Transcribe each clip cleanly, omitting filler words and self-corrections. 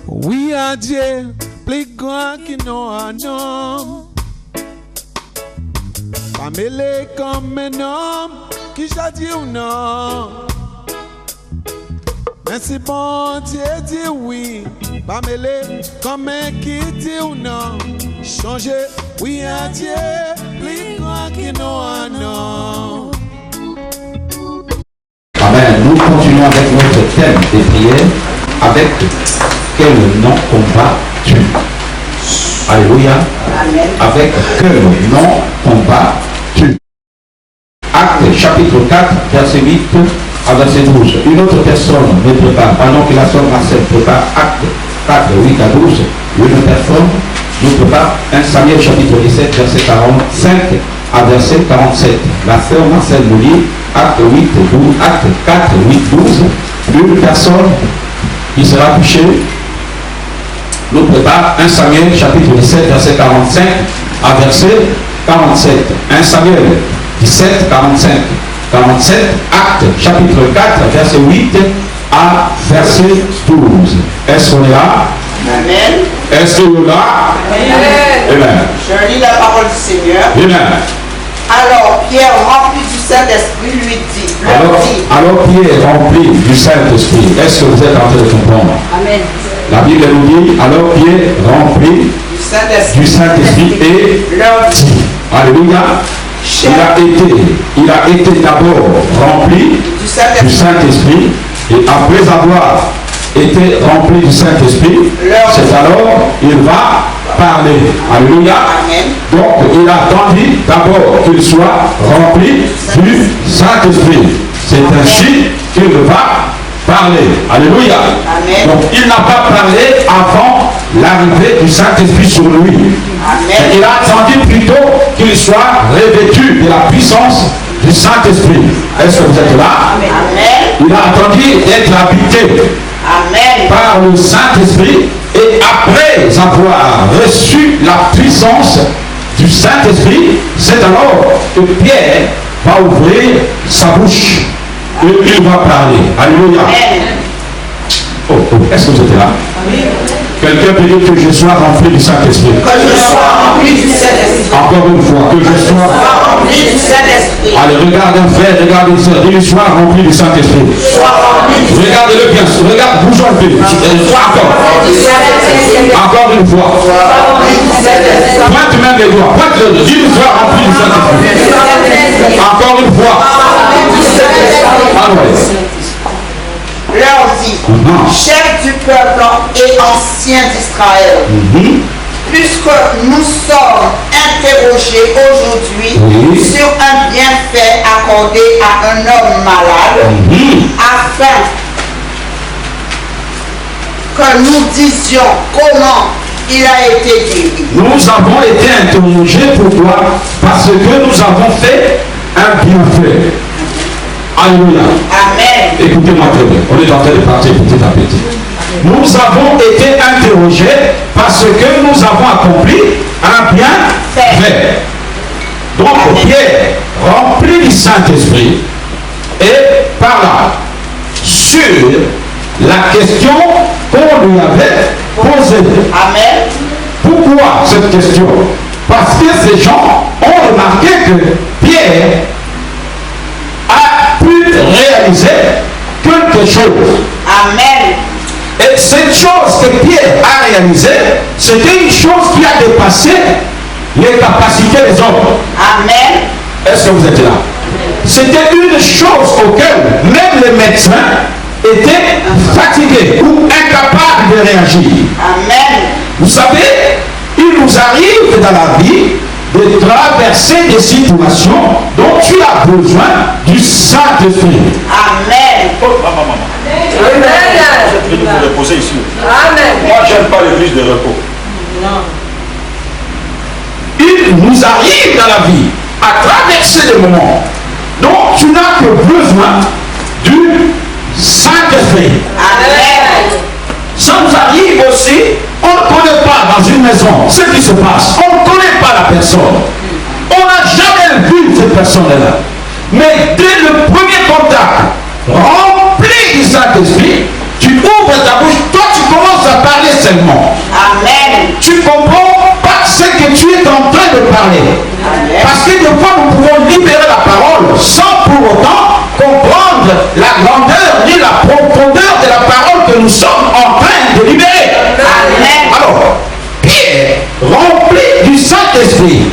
Oui à Dieu, plus grand qui non un homme. Pas mêlé comme un homme qui j'a dit ou non. Mais si bon Dieu dit oui, pas mêlé comme un qui dit ou non. Changer, oui à Dieu, plus grand qui non un homme. Amen. Nous continuons avec notre thème des prières. Avec quel nom combats-tu? Alléluia. Amen. Avec quel nom combats-tu? Acte chapitre 4, verset 8 à verset 12. Une autre personne me prépare, pendant que la sœur Marcel prépare Acte 4, 8 à 12, une personne nous prépare 1 Samuel chapitre 17, verset 45 à verset 47. La sœur Marcel nous lit Acte 8, 12, Acte 4, 8, 12. Une personne qui sera touchée nous prépare 1 Samuel chapitre 17, verset 45 à verset 47. 1 Samuel 17, 45. 47, Acte chapitre 4, verset 8 à verset 12. Est-ce qu'on est là? Amen. Est-ce qu'on est là? Amen. Amen. Je lis la parole du Seigneur. Amen. Alors Pierre, rempli du Saint-Esprit, lui dit. Alors Pierre, rempli du Saint-Esprit. Est-ce que vous êtes en train de comprendre? Amen. La Bible nous dit, alors Pierre, rempli du Saint-Esprit et leur dit. Alléluia. Il a été d'abord rempli du Saint-Esprit et après avoir été rempli du Saint-Esprit, c'est alors il va parler. Alléluia. Donc il a attendu d'abord qu'il soit rempli du Saint-Esprit. C'est ainsi qu'il va parler. Alléluia. Donc il n'a pas parlé avant l'arrivée du Saint-Esprit sur lui. Il a attendu plutôt qu'il soit revêtu de la puissance du Saint-Esprit. Est-ce que vous êtes là? Il a attendu d'être habité par le Saint-Esprit et après avoir reçu la puissance du Saint-Esprit, c'est alors que Pierre va ouvrir sa bouche et il va parler. Alléluia. Est-ce que vous êtes là? Quelqu'un peut dire que je sois rempli du Saint-Esprit. Que je sois rempli du Saint-Esprit. Encore une fois, que je sois rempli du Saint-Esprit. Allez, regarde un frère, regarde une soeur, dis-lui, sois rempli du Saint-Esprit. Regardez-le bien, regarde, bouge un peu. Encore une fois. Pointe même les doigts, pointe-le, dis-lui, sois rempli du Saint-Esprit. Encore une fois. Leur dit, chef du peuple et ancien d'Israël, puisque nous sommes interrogés aujourd'hui sur un bienfait accordé à un homme malade, afin que nous disions comment il a été guéri. Nous avons été interrogés pourquoi? Parce que nous avons fait un bienfait. Alléluia. Amen. Écoutez-moi très bien. On est en train de partir petit à petit. Nous avons été interrogés parce que nous avons accompli un bienfait. Donc Pierre, rempli du Saint-Esprit, et par là, sur la question qu'on lui avait posée. Amen. Pourquoi cette question? Parce que ces gens ont remarqué que Pierre a pu réaliser quelque chose. Amen. Et cette chose que Pierre a réalisée, c'était une chose qui a dépassé les capacités des hommes. Amen. Est-ce que vous êtes là? C'était une chose auquel même les médecins étaient fatigués ou incapables de réagir. Amen. Vous savez, il nous arrive dans la vie de traverser des situations dont tu as besoin du Saint-Esprit. Amen. Amen. Je vais vous reposer ici. Amen. Moi, je n'aime pas l'église de repos. Non. Il nous arrive dans la vie à traverser des moments dont tu n'as que besoin du Saint-Esprit. Amen. Ça nous arrive aussi, on ne connaît pas dans une maison ce qui se passe. On ne connaît pas la personne. On n'a jamais vu cette personne-là. Mais dès le premier contact, rempli du Saint-Esprit, tu ouvres ta bouche, toi tu commences à parler seulement. Amen. Tu comprends pas ce que tu es en train de parler. Amen. Parce que des fois, nous pouvons libérer la parole sans pour autant comprendre la grandeur ni la profondeur de la parole que nous sommes en train de libérer. Amen. Alors, Pierre, rempli du Saint-Esprit,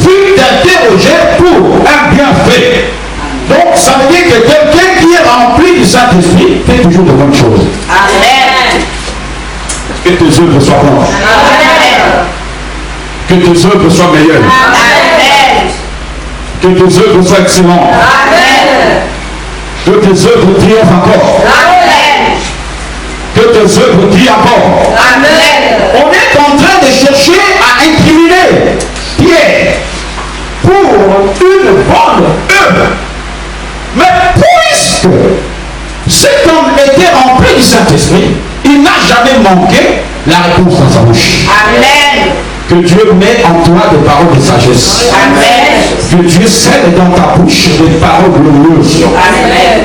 fut interrogé pour un bienfait. Donc, ça veut dire que quelqu'un qui est rempli du Saint-Esprit fait toujours de bonnes choses. Amen. Que tes œuvres soient bonnes. Amen. Que tes œuvres soient meilleures. Amen. Que tes œuvres soient excellentes. Amen. Que tes œuvres triomphent encore. Amen. Que tes œuvres brillent encore. Amen. On est en train de chercher à incriminer Pierre pour une bonne œuvre. Mais puisque cet homme était rempli du Saint-Esprit, il n'a jamais manqué la réponse dans sa bouche. Amen. Que Dieu met en toi des paroles de sagesse. Amen. Que Dieu scelle dans ta bouche des paroles glorieuses. Amen.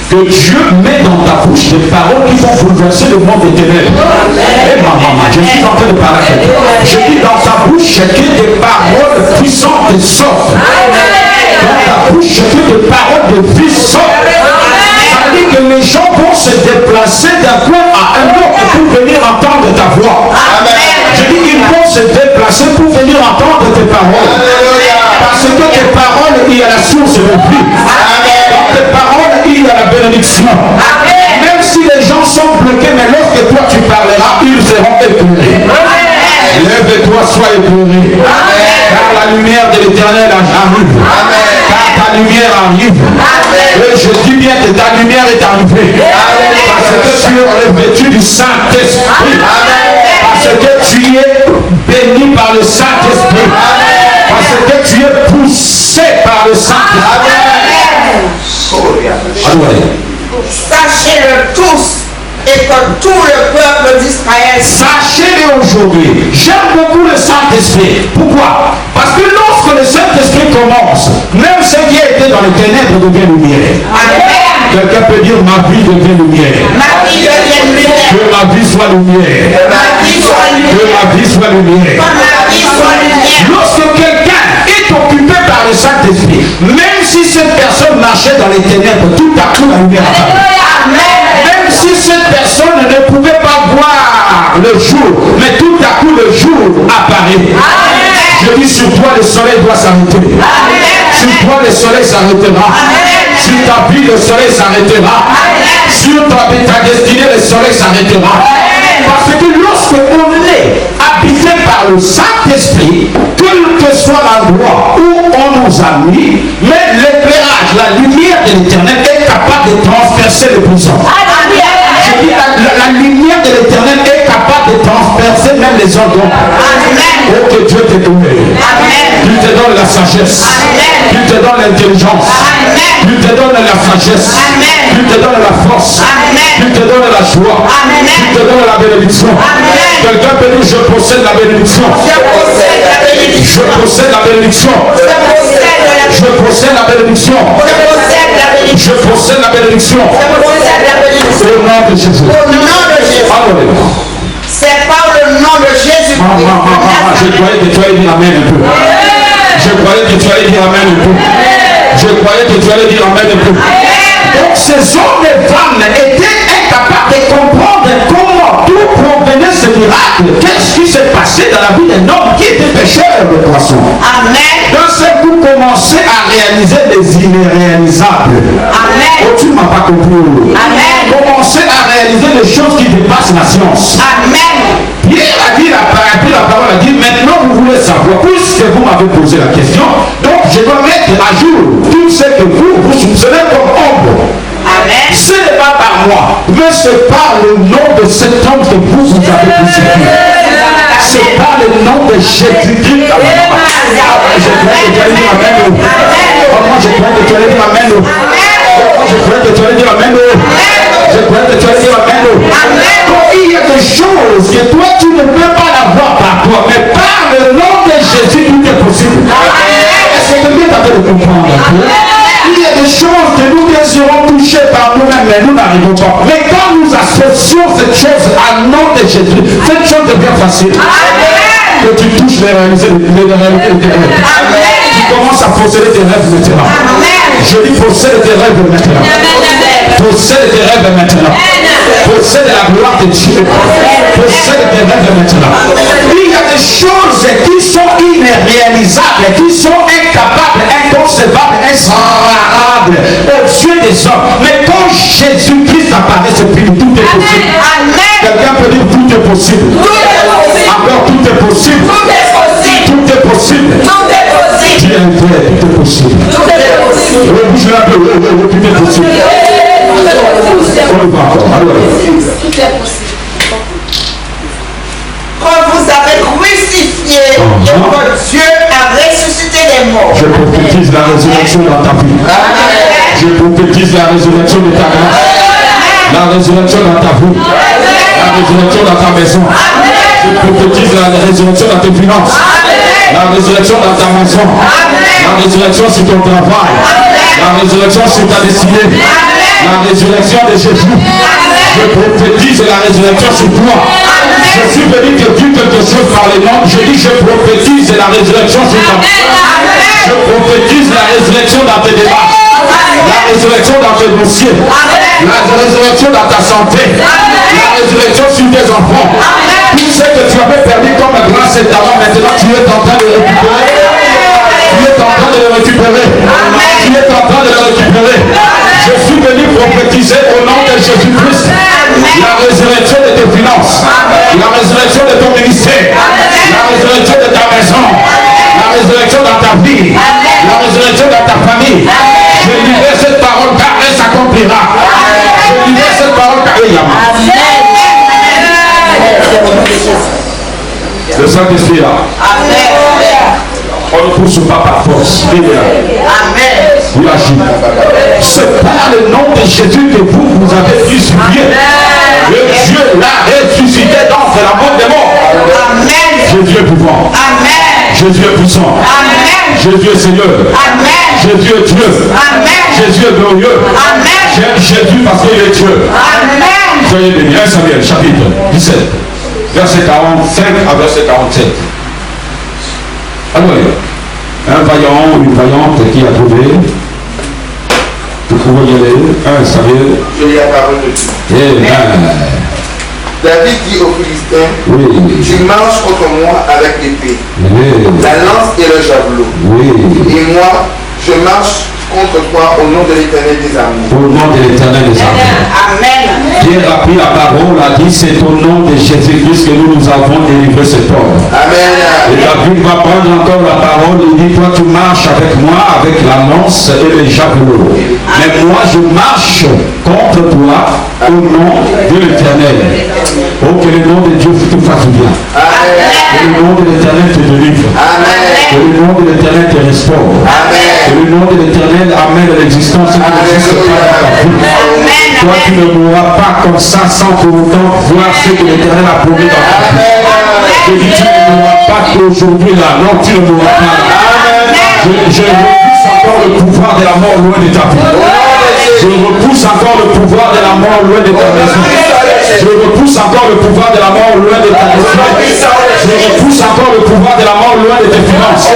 Que Dieu met dans ta bouche des paroles qui vont bouleverser le monde des ténèbres. Et ma maman, je suis en train de parler avec toi. Je dis dans ta bouche, que des paroles puissantes et sortent. Dans ta bouche, que des paroles de vie sortent. Ça veut dire que les gens vont se déplacer d'un point à un autre pour venir entendre ta voix. Je dis qu'ils vont se déplacer pour venir entendre tes paroles. Parce que tes paroles, il y a la source de vie. Dans tes paroles, il y a la bénédiction. Même si les gens sont bloqués, mais lorsque toi tu parleras, ils seront éclairés. Lève-toi, sois éclairé. Car la lumière de l'Éternel arrive. Car ta lumière arrive. Et je dis bien que ta lumière est arrivée. Parce que tu es revêtu du Saint-Esprit. Parce que tu es béni par le Saint-Esprit. Parce que tu es poussé par le Saint-Esprit. Sachez-le tous et que tout le peuple d'Israël. Sachez-le aujourd'hui. J'aime beaucoup le Saint-Esprit. Pourquoi? Parce que lorsque le Saint-Esprit commence, même ce qui a été dans les ténèbres devient lumière. Amen. Quelqu'un peut dire ma vie devient lumière. Ma vie devient lumière. Que ma vie soit lumière. Que ma vie soit lumière. Que ma vie soit lumière. Que ma vie soit lumière. Lorsque quelqu'un est occupé par le Saint-Esprit, même si cette personne marchait dans les ténèbres, tout à coup la lumière apparaît. Même si cette personne ne pouvait pas voir le jour, mais tout à coup le jour apparaît. Je dis sur toi le soleil doit s'arrêter. Sur toi le soleil s'arrêtera. Sur ta vie le soleil s'arrêtera. Sur ta destinée le soleil s'arrêtera. Parce que lorsque on est habité par le Saint-Esprit, quel que soit l'endroit où on nous a mis, mais l'éclairage, la lumière de l'Éternel est capable de transpercer les prisons. Je dis la lumière de l'Éternel est capable de transpercer même les organes. Oh, que Dieu te donne. Il te donne la sagesse. Il te donne l'intelligence. Il te donne la sagesse. Il te donne la force. Il te donne la joie. Il te donne la bénédiction. Quelqu'un peut dire je possède la bénédiction. Je possède la bénédiction. Je possède la bénédiction. Je possède la bénédiction. Au nom de Jésus. Au nom de Jésus. C'est par le nom de Jésus. Je croyais que tu allais dire amen un peu. Je croyais que tu allais dire amen un peu. Je croyais que tu allais dire amen un peu. Donc ces hommes et femmes étaient incapables de comprendre comment d'où provenait ce miracle. Qu'est-ce qui s'est passé dans la vie d'un homme qui était pêcheur de poissons. Amen. D'un seul coup, commencer à réaliser les irréalisables. Amen. Oh, tu ne m'as pas compris. Amen. Commencer à réaliser les choses qui dépassent la science. Amen. Pierre a dit la parole, a dit maintenant vous voulez savoir, puisque vous m'avez posé la question, donc je dois mettre à jour tout ce que vous soupçonnez comme ombre. Amen. Ce n'est pas par moi, mais c'est par le nom de cet homme que vous avez crucifié. C'est par le nom de Jésus-Christ. Je crois que tu allais dire amen. Moi je crois que tu allais dire amen. Je crois que tu allais dire amen. Je crois que tu allais dire amen. Donc il y a des choses que toi tu ne peux pas l'avoir par toi, mais par le nom de Jésus tout est possible. Est-ce que quelqu'un t'a fait de comprendre un peu? Il y a des choses que nous désirons toucher par nous-mêmes, mais nous n'arrivons pas. Mais quand nous associons cette chose à nom de Jésus, cette chose devient facile. Que tu touches les réalités de tes rêves. Tu commences à posséder tes rêves maintenant. Je dis possède tes rêves maintenant. Possède tes rêves maintenant. Possède la gloire de Dieu. Possède tes rêves maintenant. Il y a des choses qui sont irréalisables, qui sont incapables, inconcevables, insemblables aux yeux des hommes. Mais quand Jésus-Christ apparaît, c'est fini, tout est possible. Quelqu'un peut dire tout est possible. Encore tout est possible. Tout est possible. Dieu est vrai, tout est possible. Bougez un peu, tout est possible. On le voit encore. Tout est possible. Quand vous avez crucifié et que Dieu a ressuscité les morts. Je prophétise la résurrection dans ta vie. Je prophétise la résurrection de ta grâce. La résurrection dans ta vie. La résurrection dans ta maison. Je prophétise la résurrection dans tes finances. La résurrection dans ta maison. La résurrection sur ton travail. La résurrection sur ta destinée. La résurrection de Jésus. Je prophétise la résurrection sur toi. Je suis venu te dire quelque chose par les noms. Je dis je prophétise la résurrection sur ta vie. Je prophétise la résurrection dans tes démarches. La résurrection dans tes dossiers. La résurrection dans ta santé. La résurrection sur tes enfants. Tout ce que tu avais perdu comme grâce et talent, maintenant tu es en train de le récupérer. Tu es en train de le récupérer. Tu es en train de le récupérer. Je suis venu prophétiser au nom de Jésus-Christ la résurrection de tes finances, la résurrection de ton ministère, la résurrection de ta maison, la résurrection dans ta vie, la résurrection dans ta famille. Je libère cette parole car elle s'accomplira. Je libère cette parole car elle y a. Le Saint-Esprit là. On ne pousse pas par force. Vous agissez. C'est par le nom de Jésus que vous avez crucifié. Le Dieu l'a ressuscité donc c'est la mort des morts. Jésus est pouvant. Jésus est puissant. Jésus est Seigneur. Jésus est Dieu. Jésus est glorieux. J'aime Jésus parce qu'il est Dieu. Soyez bénis. 1 Samuel chapitre 17. Verset 45 à verset 47. Alors, un vaillant ou une vaillante qui a trouvé, vous pouvez y aller, 1 Samuel. Je lis la parole de Dieu. Amen. David dit aux Philistins, Oui. tu marches contre moi avec l'épée, Oui. la lance et le javelot. Oui. Et moi, je marche contre toi au nom de l'Éternel des armées. Au nom de l'Éternel des armées. Amen. Pierre a pris la parole, a dit c'est au nom de Jésus-Christ que nous avons délivré cet ordre. Amen. Et David va prendre encore la parole et dit toi tu marches avec moi avec la lance et le javelot. Mais moi je marche contre toi au nom de l'Éternel. Oh que le nom de Dieu te fasse bien. Amen. Que le nom de l'Éternel te délivre. Amen. Que le nom de l'Éternel te restaure. Amen. Que le nom de l'Éternel amène l'existence qui n'existe pas dans ta vie. Toi tu ne mourras pas comme ça sans pour autant voir ce que l'Éternel a promis dans ta vie. Je dis tu ne mourras pas aujourd'hui là. Non, tu ne mourras pas là. Je repousse encore le pouvoir de la mort loin de ta vie. Je repousse encore le pouvoir de la mort loin de ta maison. Je repousse encore le pouvoir de la mort loin de ta maison. Je repousse encore le pouvoir de la mort loin de tes finances.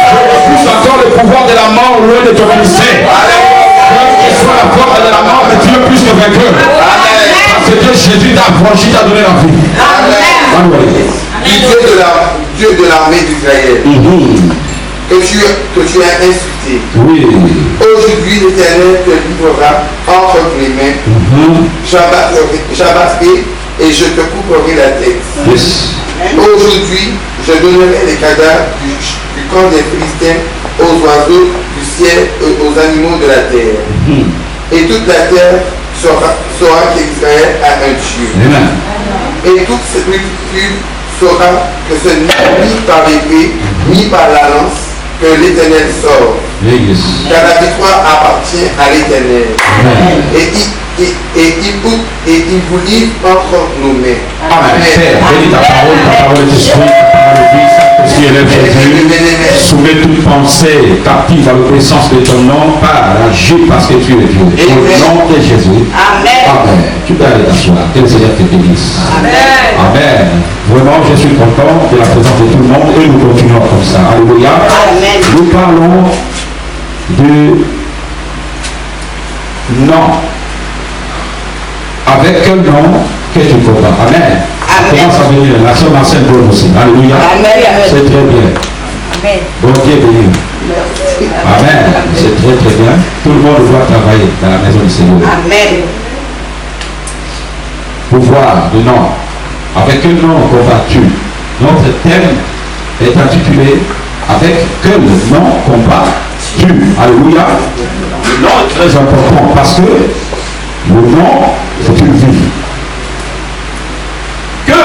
Je repousse encore le pouvoir de la mort loin de ton ministère. Quelle que soit la forme de la mort, mais tu es plus que vainqueur. Parce que Jésus t'a franchi, t'a donné la vie. Dieu de l'armée d'Israël, que tu as insulté. Oui. Aujourd'hui, l'Éternel te livrera entre mes mains. J'abattrai et je te couperai la tête. Yes. Aujourd'hui, je donnerai les cadavres du camp des Philistins aux oiseaux du ciel et aux animaux de la terre. Et toute la terre saura qu'Israël a un Dieu. Amen. Et toute cette multitude saura que ce n'est ni par l'épée, ni par la lance que l'Éternel sort. Yes. Car la victoire appartient à l'Éternel. Et il vous livre entre nos mains. Amen. Père, bénis ta parole est esprit, ta parole est vie, Saint-Esprit élève Jésus. Soumets toute pensée captive à l'obéissance de ton nom, par agir parce que tu es Dieu. Au nom de Jésus. Amen. Tu peux aller t'asseoir. Que le Seigneur te bénisse. Amen. Vraiment, je suis content de la présence de tout le monde et nous continuons comme ça. Alléluia. Nous parlons de non. Avec quel nom que tu combats. Amen. On commence à venir. La sœur Marcel Bonne aussi. Alléluia. C'est très bien. Amen. Bon Dieu béni. Amen. C'est très très bien. Tout le monde doit travailler dans la maison du Seigneur. Amen. Pouvoir de nom. Avec quel nom combats-tu? Notre thème est intitulé avec quel nom combats-tu? Alléluia. Le nom est très important parce que le nom, c'est une vie. Que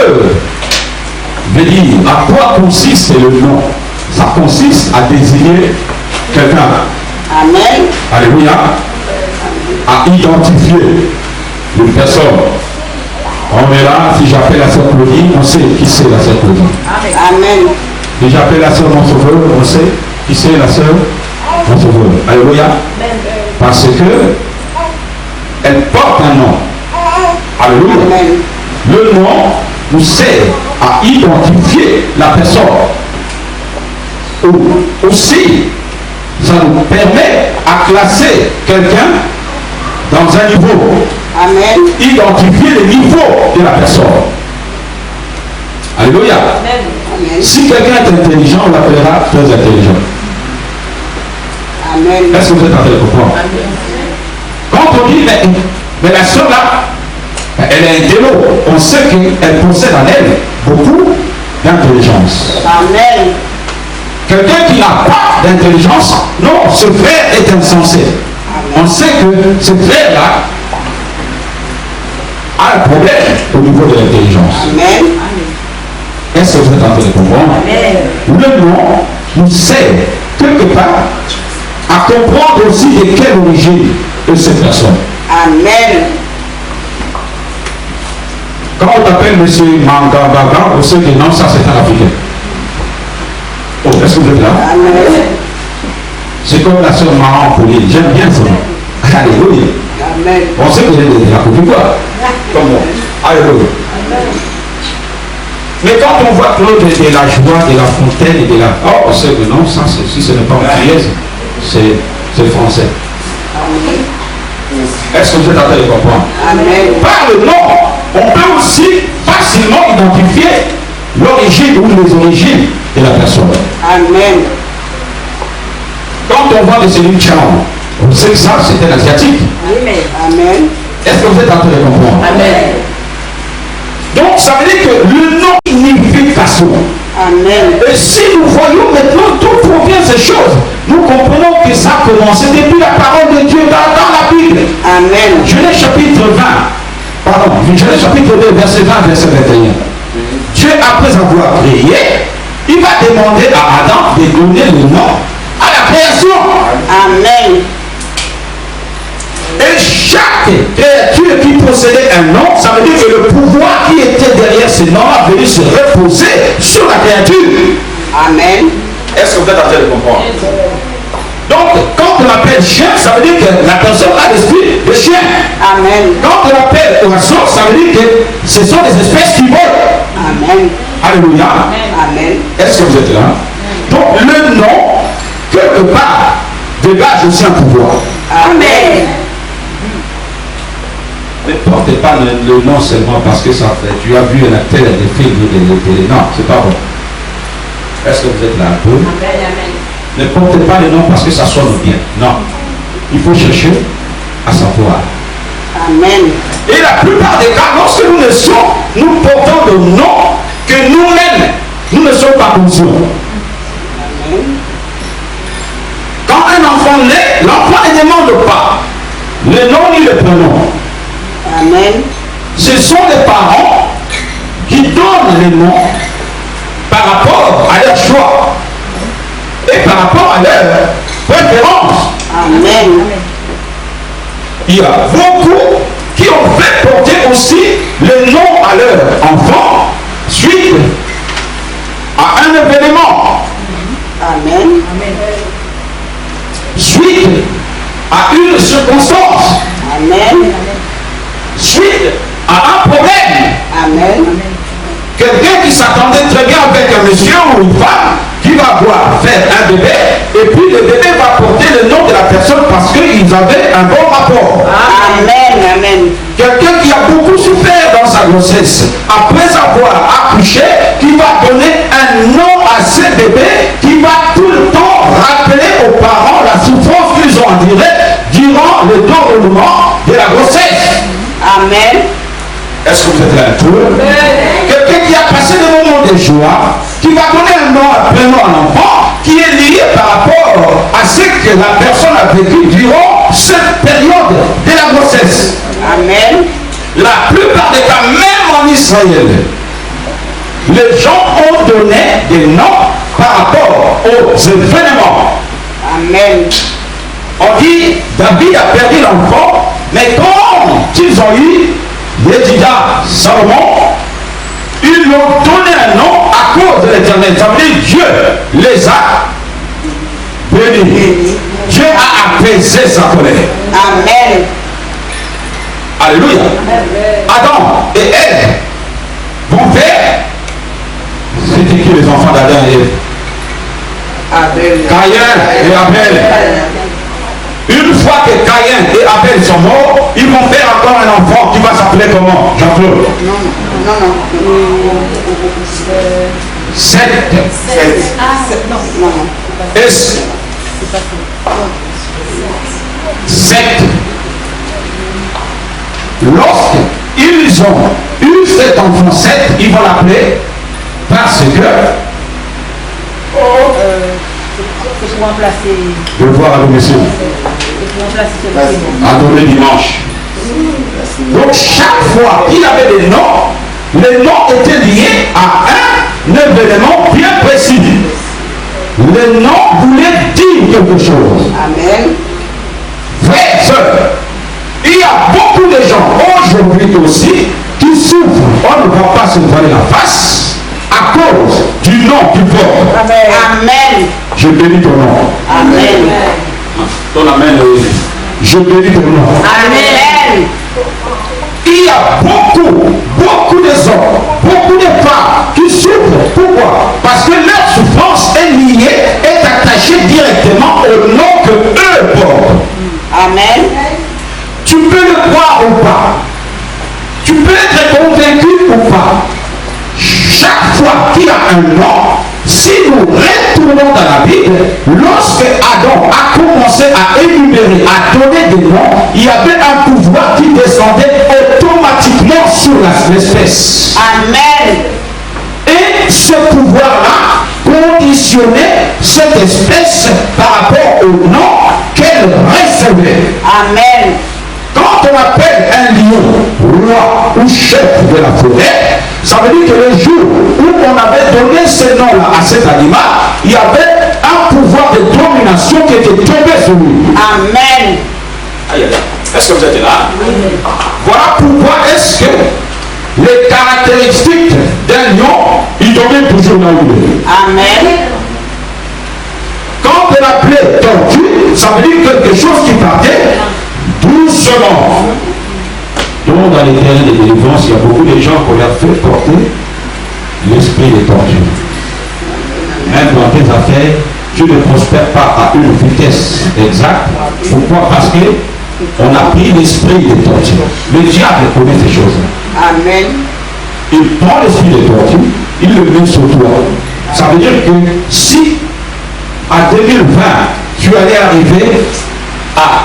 veut dire, à quoi consiste le nom? Ça consiste à désigner quelqu'un. Amen. Alléluia. À identifier une personne. On est là, si j'appelle la sœur Claudie, on sait qui c'est la sœur Claudie. Amen. Si j'appelle la sœur Mon Sauveur, on sait qui c'est la sœur Mon Sauveur. Alléluia. Parce que elle porte un nom. Alléluia. Amen. Le nom nous sert à identifier la personne. Aussi, ça nous permet à classer quelqu'un dans un niveau. Amen. Identifier le niveau de la personne. Alléluia. Amen. Si quelqu'un est intelligent, on l'appellera très intelligent. Amen. Est-ce que vous êtes en train de comprendre? Quand on dit, mais la soeur là, elle est intello, on sait qu'elle possède en elle beaucoup d'intelligence. Amen. Quelqu'un qui n'a pas d'intelligence, non, ce frère est insensé. On sait que ce frère-là a un problème au niveau de l'intelligence. Amen. Est-ce que vous êtes en train de comprendre? Le nom nous sert quelque part à comprendre aussi de quelle origine est cette personne. Amen. Quand on t'appelle M. Mangababa, on sait que non, ça c'est un Africain. Oh, est-ce que vous êtes là? Amen. C'est comme la sœur Maran Pauline. J'aime bien son nom. Alléluia. Amen. On sait que vous êtes de la Côte d'Ivoire. Comme moi. Alléluia. Mais quand on voit Claude de la joie, de la fontaine et de la... Oh, on sait que non, ça, si ce n'est pas en Trieste, c'est français. Est-ce que vous êtes en train de comprendre? Amen. Par le nom, on peut aussi facilement identifier l'origine ou les origines de la personne. Amen. Quand on voit de Céline Chao, on sait que ça, c'est un asiatique. Amen. Est-ce que vous êtes en train de comprendre? Amen. Donc, ça veut dire que le nom signifie façon. Amen. Et si nous voyons maintenant tout provient de ces choses, nous comprenons que ça a commencé depuis la parole de Dieu dans la Bible. Amen. Genèse chapitre 20, pardon, Genèse chapitre 2, verset 20, verset 21. Dieu, après avoir créé, il va demander à Adam de donner le nom à la création. Amen. Et chaque créature qui possédait un nom, ça veut dire que le pouvoir qui était derrière ce nom a venu se reposer sur la créature. Amen. Est-ce que vous êtes en train de comprendre? Donc, quand on appelle chien, ça veut dire que la personne a l'esprit de chien. Amen. Quand on appelle oiseau, ça veut dire que ce sont des espèces qui volent. Amen. Alléluia. Amen. Est-ce que vous êtes là? Donc, le nom, quelque part, dégage aussi un pouvoir. Amen. Ne portez pas le nom seulement parce que ça fait. Tu as vu un acteur, des films, des télé. Non, c'est pas bon. Est-ce que vous êtes là un peu? Ne portez pas le nom parce que ça sonne bien. Non. Il faut chercher à savoir. Amen. Et la plupart des cas, lorsque nous naissons, nous portons le nom que nous-mêmes, nous ne sommes pas conscients. Quand un enfant naît, l'enfant ne demande pas le nom ni le prénom. Amen. Ce sont les parents qui donnent les noms par rapport à leur choix et par rapport à leur préférence. Amen. Il y a beaucoup qui ont fait porter aussi le nom à leur enfant suite à un événement. Amen. Suite à une circonstance. Amen. Suite à un problème. Amen. Quelqu'un qui s'attendait très bien avec un monsieur ou une femme qui va voir faire un bébé et puis le bébé va porter le nom de la personne parce qu'ils avaient un bon rapport. Amen. Amen. Quelqu'un qui a beaucoup souffert dans sa grossesse, après avoir accouché, qui va donner un nom à ce bébé, qui va tout le temps rappeler aux parents la souffrance qu'ils ont endurée durant le déroulement de la grossesse. Amen. Est-ce que vous êtes là un peu? Quelqu'un qui a passé des moments de joie, qui va donner un nom, un prénom à l'enfant, qui est lié par rapport à ce que la personne a vécu durant cette période de la grossesse. Amen. La plupart des cas, même en Israël, les gens ont donné des noms par rapport aux événements. Amen. On dit, David a perdu l'enfant, mais quand ils ont eu Yedida, Salomon, ils lui ont donné un nom à cause de l'Éternel. Ça veut dire Dieu les a bénis. Dieu a apaisé sa colère. Amen. Alléluia. Adam et Ève vont faire. C'était qui les enfants d'Adam et Ève? Abel. Caïn et Abel. Une fois que Caïn et Abel sont morts, ils vont faire encore un enfant qui va s'appeler comment? Jean-Claude? Non. Sept. Est-ce sept. Lorsqu'ils ont eu cet enfant 7, ils vont l'appeler parce que C'est pour remplacer. je vais voir à domicile. C'est pour remplacer À donner dimanche. Donc chaque fois qu'il avait des noms, les noms étaient liés à un événement bien précis. Les noms voulaient dire quelque chose. Amen. Frères et sœurs, il y a beaucoup de gens aujourd'hui aussi qui souffrent. On ne va pas se voiler la face à cause du nom qu'ils portent. Amen. Je bénis ton nom. Amen. Ton amen. Je bénis ton nom. Amen. Il y a beaucoup de hommes, beaucoup de femmes qui souffrent. Pourquoi? Parce que leur souffrance est liée, est attachée directement au nom que eux portent. Amen. Tu peux le croire ou pas. Tu peux être convaincu ou pas. Chaque fois qu'il y a un nom, si nous retournons dans la Bible, lorsque Adam a commencé à énumérer, à donner des noms, il y avait un pouvoir qui descendait automatiquement sur l'espèce. Amen. Et ce pouvoir-là conditionnait cette espèce par rapport au nom qu'elle recevait. Amen. Quand on appelle un lion roi ou chef de la forêt, ça veut dire que le jour où on avait donné ce nom-là à cet animal, il y avait un pouvoir de domination qui était tombé sur lui. Amen. Aïe, aïe. Est-ce que vous êtes là? Voilà pourquoi est-ce que les caractéristiques d'un lion, il domine toujours là où il est. Amen. Quand on appelait tortue, ça veut dire quelque chose qui partait doucement. Donc dans les terrains de délivrance, il y a beaucoup de gens qu'on a fait porter l'esprit des tortues. Même dans tes affaires, tu ne prospères pas à une vitesse exacte. Pourquoi? Parce que on a pris l'esprit des tortues. Le diable connaît ces choses. Amen. Il prend l'esprit des tortues, il le met sur toi. Ça veut dire que si à 2020, tu allais arriver à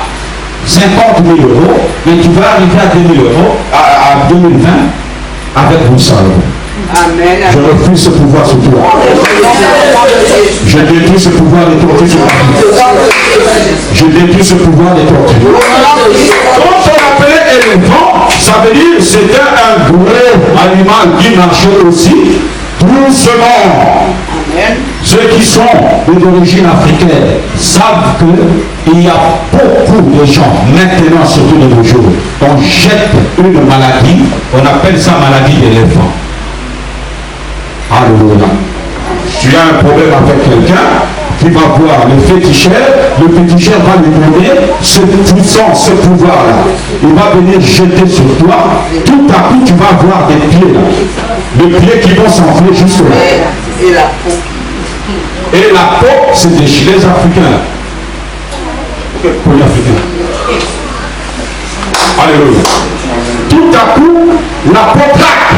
50 000 euros, mais tu vas arriver à 2 000 euros, à 2020, avec 800 euros. Amen. Je refuse ce pouvoir sur toi. Je détruis ce pouvoir des tortues sur toi. Je détruis ce pouvoir des tortues. Quand on appelait éléphant, ça veut dire que c'était un gros animal qui marchait aussi doucement. Amen. Ceux qui sont d'origine africaine savent qu'il y a beaucoup de gens, maintenant surtout de nos jours, on jette une maladie, on appelle ça maladie d'éléphant. Alléluia. Tu as un problème avec quelqu'un, tu vas voir le féticheur va lui donner ce puissance, ce pouvoir-là. Il va venir jeter sur toi, tout à coup tu vas avoir des pieds là. Des pieds qui vont s'enfler jusque là. Et la peau. Et la peau, c'est des chez les Africains. Pour les Africains. Alléluia. Tout à coup, la peau craque.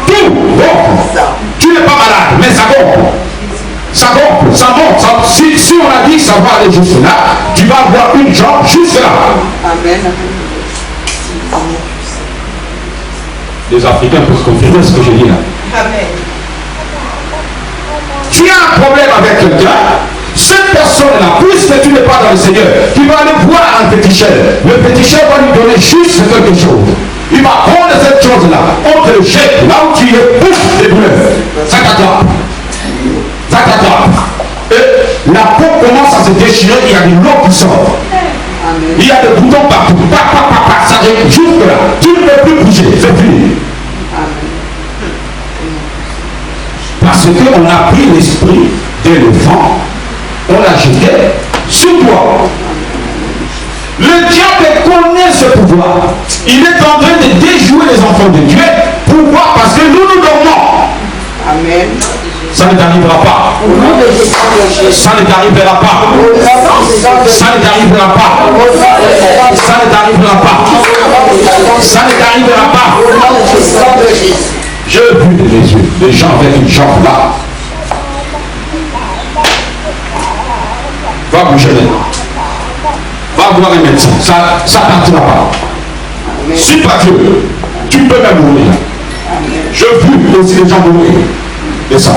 Tout gonfle. Tu n'es pas malade, mais ça gonfle. Ça gonfle, ça monte. Si on a dit que ça va aller jusque là, tu vas avoir une jambe jusque là. Amen. Les Africains peuvent confirmer ce que je dis là. Amen. Tu as un problème avec quelqu'un, cette personne-là, puisque tu n'es pas dans le Seigneur, tu vas aller voir un féticheur. Le féticheur va lui donner juste quelque chose. Il va prendre cette chose-là, on te le jette, là où tu es, pouf, des douleurs. Ça t'attrape. Ça t'attrape. Et la peau commence à se déchirer, il y a de l'eau qui sort. Il y a des boutons partout. Ça arrive jusque là. Tu ne peux plus bouger, c'est fini. Parce qu'on a pris l'esprit d'éléphant, on l'a jeté sur toi. Le diable connaît ce pouvoir. Il est en train de déjouer les enfants de Dieu. Pourquoi? Parce que nous dormons. Amen. Ça ne t'arrivera pas. Ça ne t'arrivera pas. Ça ne t'arrivera pas. Ça ne t'arrivera pas. Ça ne t'arrivera pas. J'ai vu des gens avec une jambe là. Va bouger maintenant. Va voir un médecin. Ça ne partira pas. Si pas Dieu, tu peux même mourir. J'ai vu aussi les gens mourir. Et ça.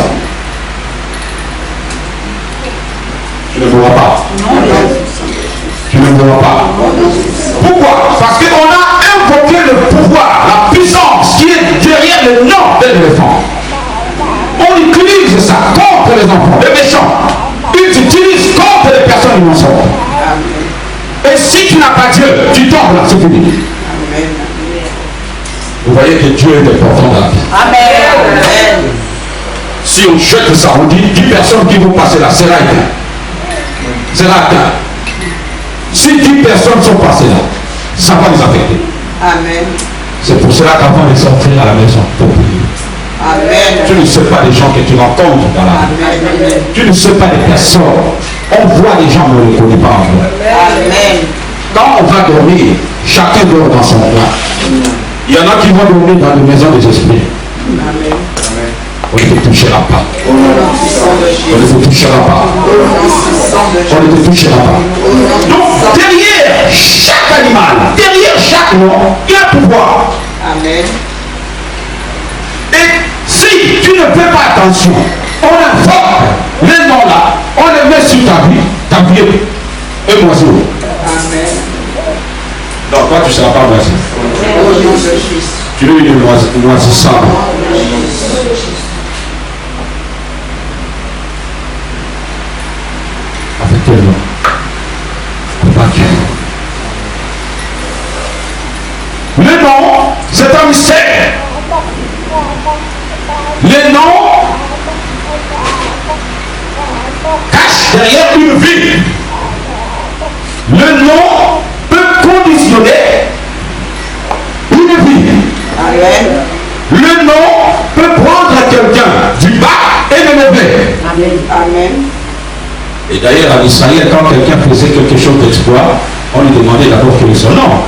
Tu ne mourras pas. Tu ne mourras pas. Pourquoi? Parce qu'on a invoqué le pouvoir, la puissance qui est derrière le nom de l'éléphant. On utilise ça contre les enfants, les méchants. Ils utilisent contre les personnes innocentes. Et si tu n'as pas Dieu, tu tombes là, c'est fini. Vous voyez que Dieu est important dans la vie. Amen. Si on jette ça, on dit 10 personnes qui vont passer là, c'est là. C'est là. Si 10 personnes sont passées là, ça va les affecter. Amen. C'est pour cela qu'avant de sortir à la maison, il faut prier. Amen. Tu ne sais pas les gens que tu rencontres dans la vie. Tu ne sais pas les personnes. On voit les gens, mais on ne les connaît pas en vrai. Amen. Quand on va dormir, chacun dort dans son coin. Il y en a qui vont dormir dans les maisons des esprits. Amen. On ne te touchera pas. On ne te touchera pas. On ne te touchera pas. Donc, derrière chaque animal, derrière chaque nom, il y a un pouvoir. Amen. Et si tu ne fais pas attention, on invoque les noms là, on les met sur ta vie est moiseau. Amen. Non, toi tu ne seras pas moisi. Au nom de Jésus. Tu es une moisissable. Avec quel nom? Combattu. Le nom, c'est un mystère. Les noms cachent derrière une vie. Le nom peut conditionner une vie. Amen. Le nom peut prendre quelqu'un du bas et le lever. Amen. Amen. Et d'ailleurs, en Israël, quand quelqu'un faisait quelque chose d'exploit, on lui demandait d'abord quel est son nom.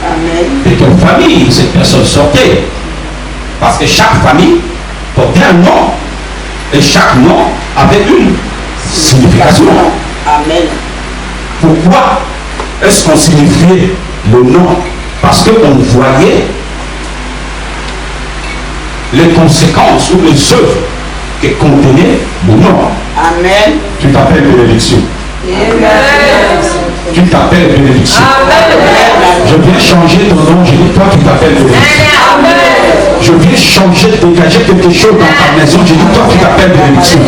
Amen. De quelle famille cette personne sortait. Parce que chaque famille portait un nom. Et chaque nom avait une signification. Amen. Pourquoi est-ce qu'on signifiait le nom? Parce qu'on voyait les conséquences ou les œuvres que contenait le nom. Amen. Tu t'appelles bénédiction. Amen. Tu t'appelles bénédiction. Amen. Je viens changer ton nom, je dis toi tu t'appelles bénédiction. Amen. Je viens changer changer, dégager quelque chose dans ta maison. Je dis, toi, tu t'appelles bénédiction.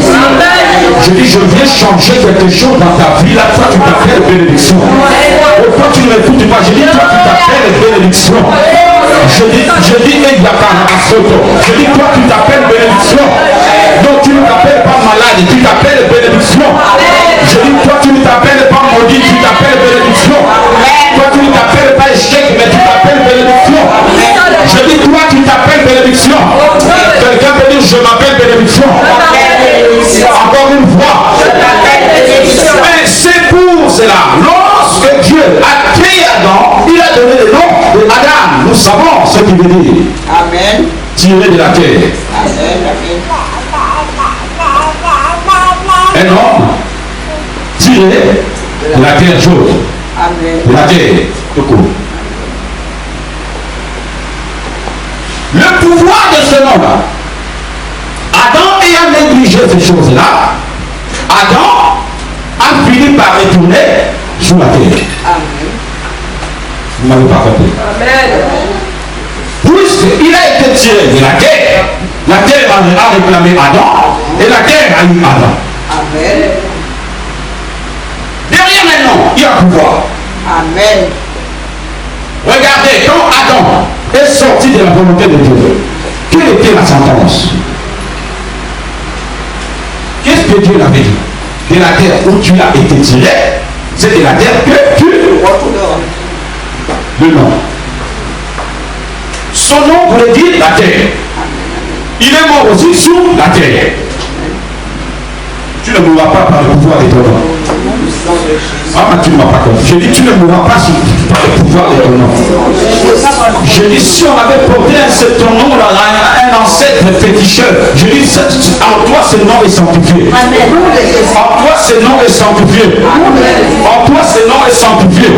Je dis, je viens changer quelque chose dans ta vie. Là, toi, tu t'appelles bénédiction. Pourquoi tu ne m'écoutes pas? Je dis, toi, tu t'appelles bénédiction. Je dis, je dis, toi, tu t'appelles bénédiction. Donc, tu ne t'appelles pas malade, tu t'appelles bénédiction. Je dis, toi, tu ne t'appelles pas maudit, tu t'appelles bénédiction. Toi, tu ne t'appelles pas échec, mais tu t'appelles bénédiction. Je dis, toi, tu t'appelles bénédiction. Quelqu'un peut dire, je m'appelle bénédiction. Encore une fois. Mais c'est pour cela. Lorsque Dieu a créé Adam, il a donné le nom de Adam. Nous savons ce qu'il veut dire. Amen. Tiré de la terre. Un homme tiré de la terre chaude. De la terre, tout court. Le pouvoir de ce nom-là, Adam ayant négligé ces choses-là, Adam a fini par retourner sur la terre. Vous n'avez pas compris. Puisqu'il a été tiré de la terre a réclamé Adam et la terre a eu Adam. Amen. Derrière maintenant, il y a pouvoir. Amen. Regardez, quand Adam est sorti de la volonté de Dieu, quelle était la sentence? Qu'est-ce que Dieu l'avait dit? De la terre où tu as été tiré, c'est de la terre que tu retourneras. Le nom. Son nom voulait dire la terre. Il est mort aussi sur la terre. Tu ne mourras pas par le pouvoir de ton nom. Ah, tu ne m'as pas compris. J'ai dit, tu ne mourras pas par le pouvoir de ton nom. J'ai dit, si on avait porté ton nom, un ancêtre féticheur, j'ai dit, en toi, ce nom est sanctifié. En toi, ce nom est sanctifié. En toi, ce nom est sanctifié.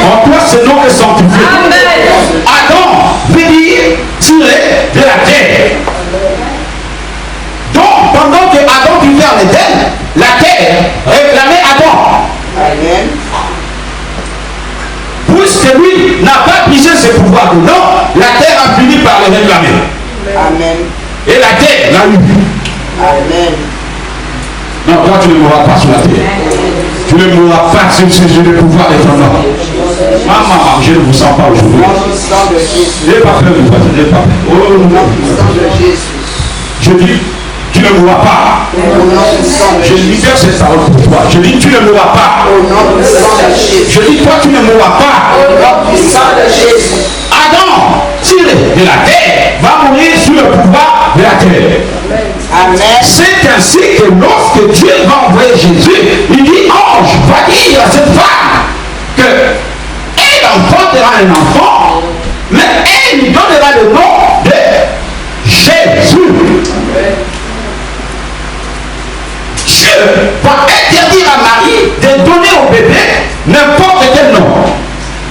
En toi, ce nom est sanctifié. Adam veut dire tirer de la terre. Donc, pendant que Adam vivait en Éden, la terre réclamait Adam. Amen. Puisque lui n'a pas pigé ses pouvoirs dedans, la terre a fini par le réclamer. Amen. Et la terre l'a eu. Amen. Non, toi tu ne mourras pas sur la terre. Tu ne mourras pas sur le pouvoir de ton nom. Maman, je ne vous sens pas aujourd'hui. N'ayez pas peur, vous n'ayez pas peur. Oh, je dis, tu ne mourras pas. Je libère cette parole pour toi. Je dis, tu ne mourras pas. Je dis, toi, tu ne mourras pas. Adam, tiré de la terre, va mourir sous le pouvoir de la terre. C'est ainsi que lorsque Dieu va envoyer Jésus, il dit, ange, va dire à cette femme que elle enfantera un enfant, mais elle lui donnera le nom de Jésus. Dieu va interdire à Marie de donner au bébé n'importe quel nom.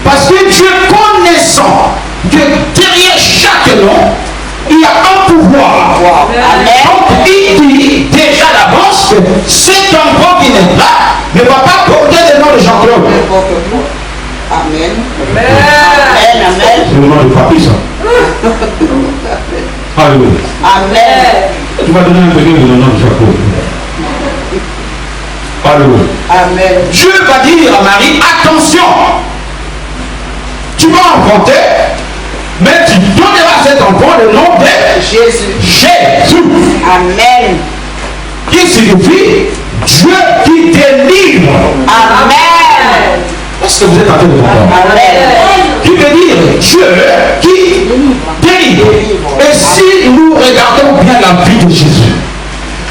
Parce que Dieu, connaissant que derrière chaque nom, il y a un pouvoir. Donc il dit déjà d'avance que cet enfant qui n'est là ne va pas porter le nom de Jean-Claude. Amen. Amen. Amen. C'est le nom de papi, ça. Alléluia. Amen. Tu vas donner un bébé le nom de Jean-Claude. Alléluia. Amen. Dieu va dire à Marie, attention, tu vas enfanter, mais tu donneras à cet enfant le nom de Jésus. Jésus. Amen. Qui signifie Dieu qui délivre. Amen. Est-ce que vous êtes en train de comprendre? Amen. Qui veut dire Dieu qui délivre. Et si nous regardons bien la vie de Jésus,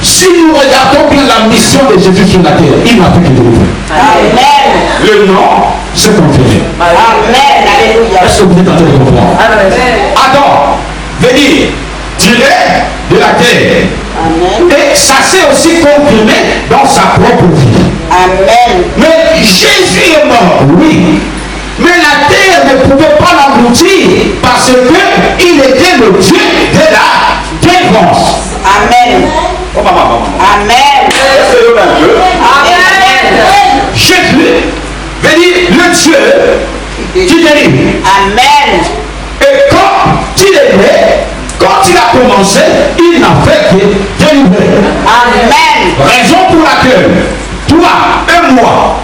si nous regardons bien la mission de Jésus sur la terre, il n'a fait que délivrer. Amen. Le nom s'est confirmé. Amen. Alléluia. Est-ce que vous êtes en train de comprendre? Adam veut dire tirer de la terre. Amen. Et ça s'est aussi confirmé dans sa propre vie. Amen. Mais Jésus est mort, oui. Mais la terre ne pouvait pas l'engloutir parce qu'il était le Dieu de la délivrance. Amen. Oh, maman. Amen. C'est le même Dieu. Amen. Jésus veut dire le Dieu qui délivre. Amen. Et quand il est né, quand il a commencé, il n'a fait que délivrer. Amen. Raison pour laquelle toi et moi,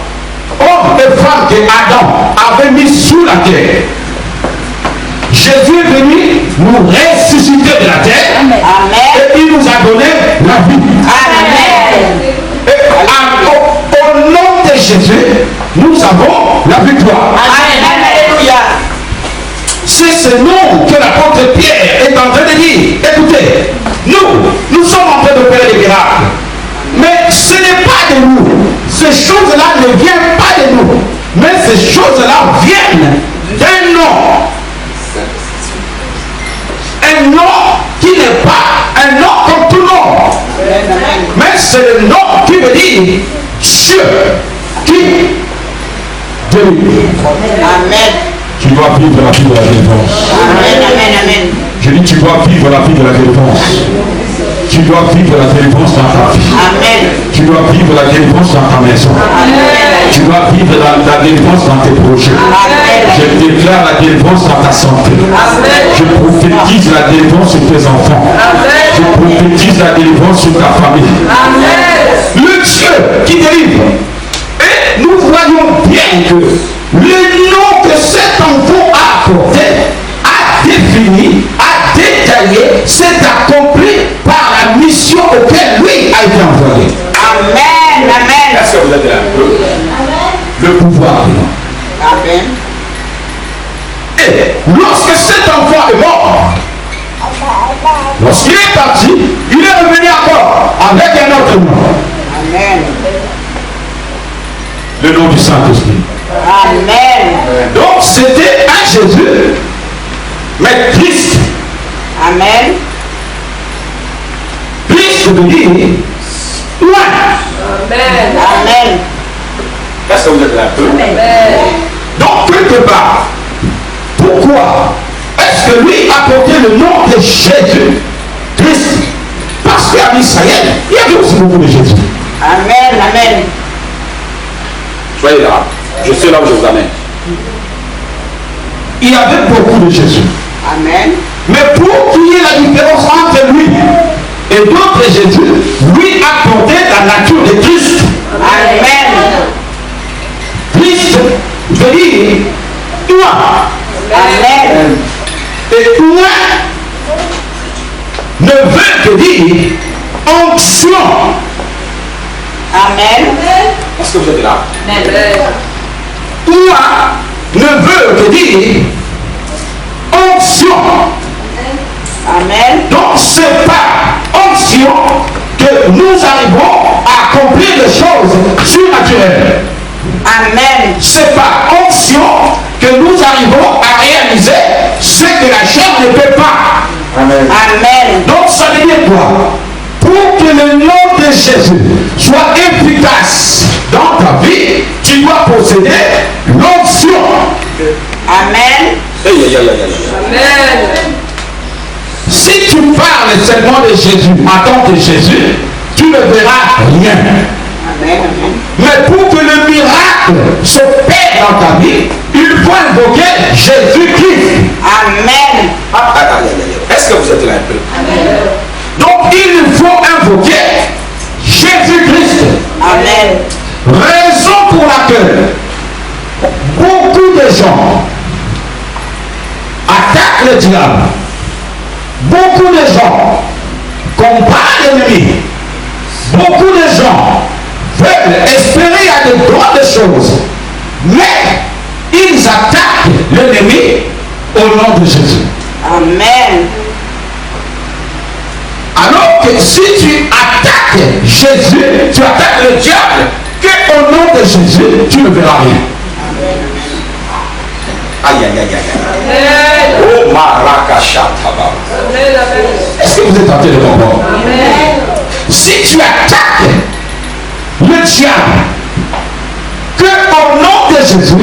hommes et femmes que Adam avait mis sous la terre, Jésus est venu nous ressusciter de la terre. Amen. Et il nous a donné la vie. Amen. Et au nom de Jésus, nous avons la victoire. Amen. Alléluia. C'est ce nom que l'apôtre Pierre est en train de dire. Écoutez, nous sommes en train de faire des miracles. Mais ce n'est pas de nous. Ces choses-là ne viennent pas de nous. Mais ces choses-là viennent d'un nom. Un nom qui n'est pas un nom comme tout nom. Mais c'est le nom qui veut dire Dieu qui délivre. Amen. Tu dois vivre la vie de la délivrance. Amen. Amen. Amen. Je dis, tu dois vivre la vie de la délivrance. Tu dois vivre la délivrance dans ta vie. Amen. Tu dois vivre la délivrance dans ta maison. Amen. Tu dois vivre la délivrance dans tes projets. Amen. Je déclare la délivrance dans ta santé. Amen. Je prophétise la délivrance sur tes enfants. Amen. Je prophétise la délivrance sur ta famille. Amen. Le Dieu qui délivre. Et nous voyons bien que le nom que cet enfant a apporté, a défini, a détaillé, s'est accompli par la mission auquel lui a été envoyé. Amen. Amen. Est-ce que vous êtes là? Le pouvoir de l'homme. Amen. Et lorsque cet enfant est mort, lorsqu'il est parti, il est revenu encore avec un autre nom. Amen. Le nom du Saint-Esprit. Amen. Donc c'était un Jésus, mais Christ. Amen. Christ veut dire loin. Amen. Amen. Est-ce que vous êtes là? Amen. Donc quelque part, pourquoi est-ce que lui a porté le nom de Jésus Christ? Parce qu'en Israël, il y avait aussi beaucoup de Jésus. Amen. Amen. Soyez là, je sais là où je vous amène. Il y avait beaucoup de Jésus. Amen. Mais pour qu'il y ait la différence entre lui et d'autres Jésus, lui a porté la nature de Christ. Amen. Christ veut dire toi. Amen. Et toi ne veut que dire onction. Amen. Est-ce que vous êtes là? Amen. Toi ne veut que dire onction. Amen. Donc c'est par onction que nous arrivons à accomplir des choses surnaturelles. Amen. C'est par onction que nous arrivons à réaliser ce que la chair ne peut pas. Amen. Amen. Donc ça veut dire quoi? Pour que le nom de Jésus soit efficace dans ta vie, tu dois posséder l'onction. Amen. Amen. Si tu parles seulement de Jésus, en tant que Jésus, tu ne verras rien. Amen. Mais pour que le miracle s'opère dans ta vie, il faut invoquer Jésus-Christ. Amen. Est-ce que vous êtes là un peu? Donc il faut invoquer Jésus-Christ. Amen. Raison pour laquelle beaucoup de gens attaquent le diable. Beaucoup de gens combattent l'ennemi. Beaucoup de gens veulent espérer à de grandes choses. Mais ils attaquent l'ennemi au nom de Jésus. Amen. Alors que si tu attaques Jésus, tu attaques le diable, qu'au nom de Jésus, tu ne verras rien. Aïe, aïe, aïe, aïe. Oh, Marakashataba. Est-ce que vous êtes en train de comprendre? Si tu attaques le diable, qu'au nom de Jésus,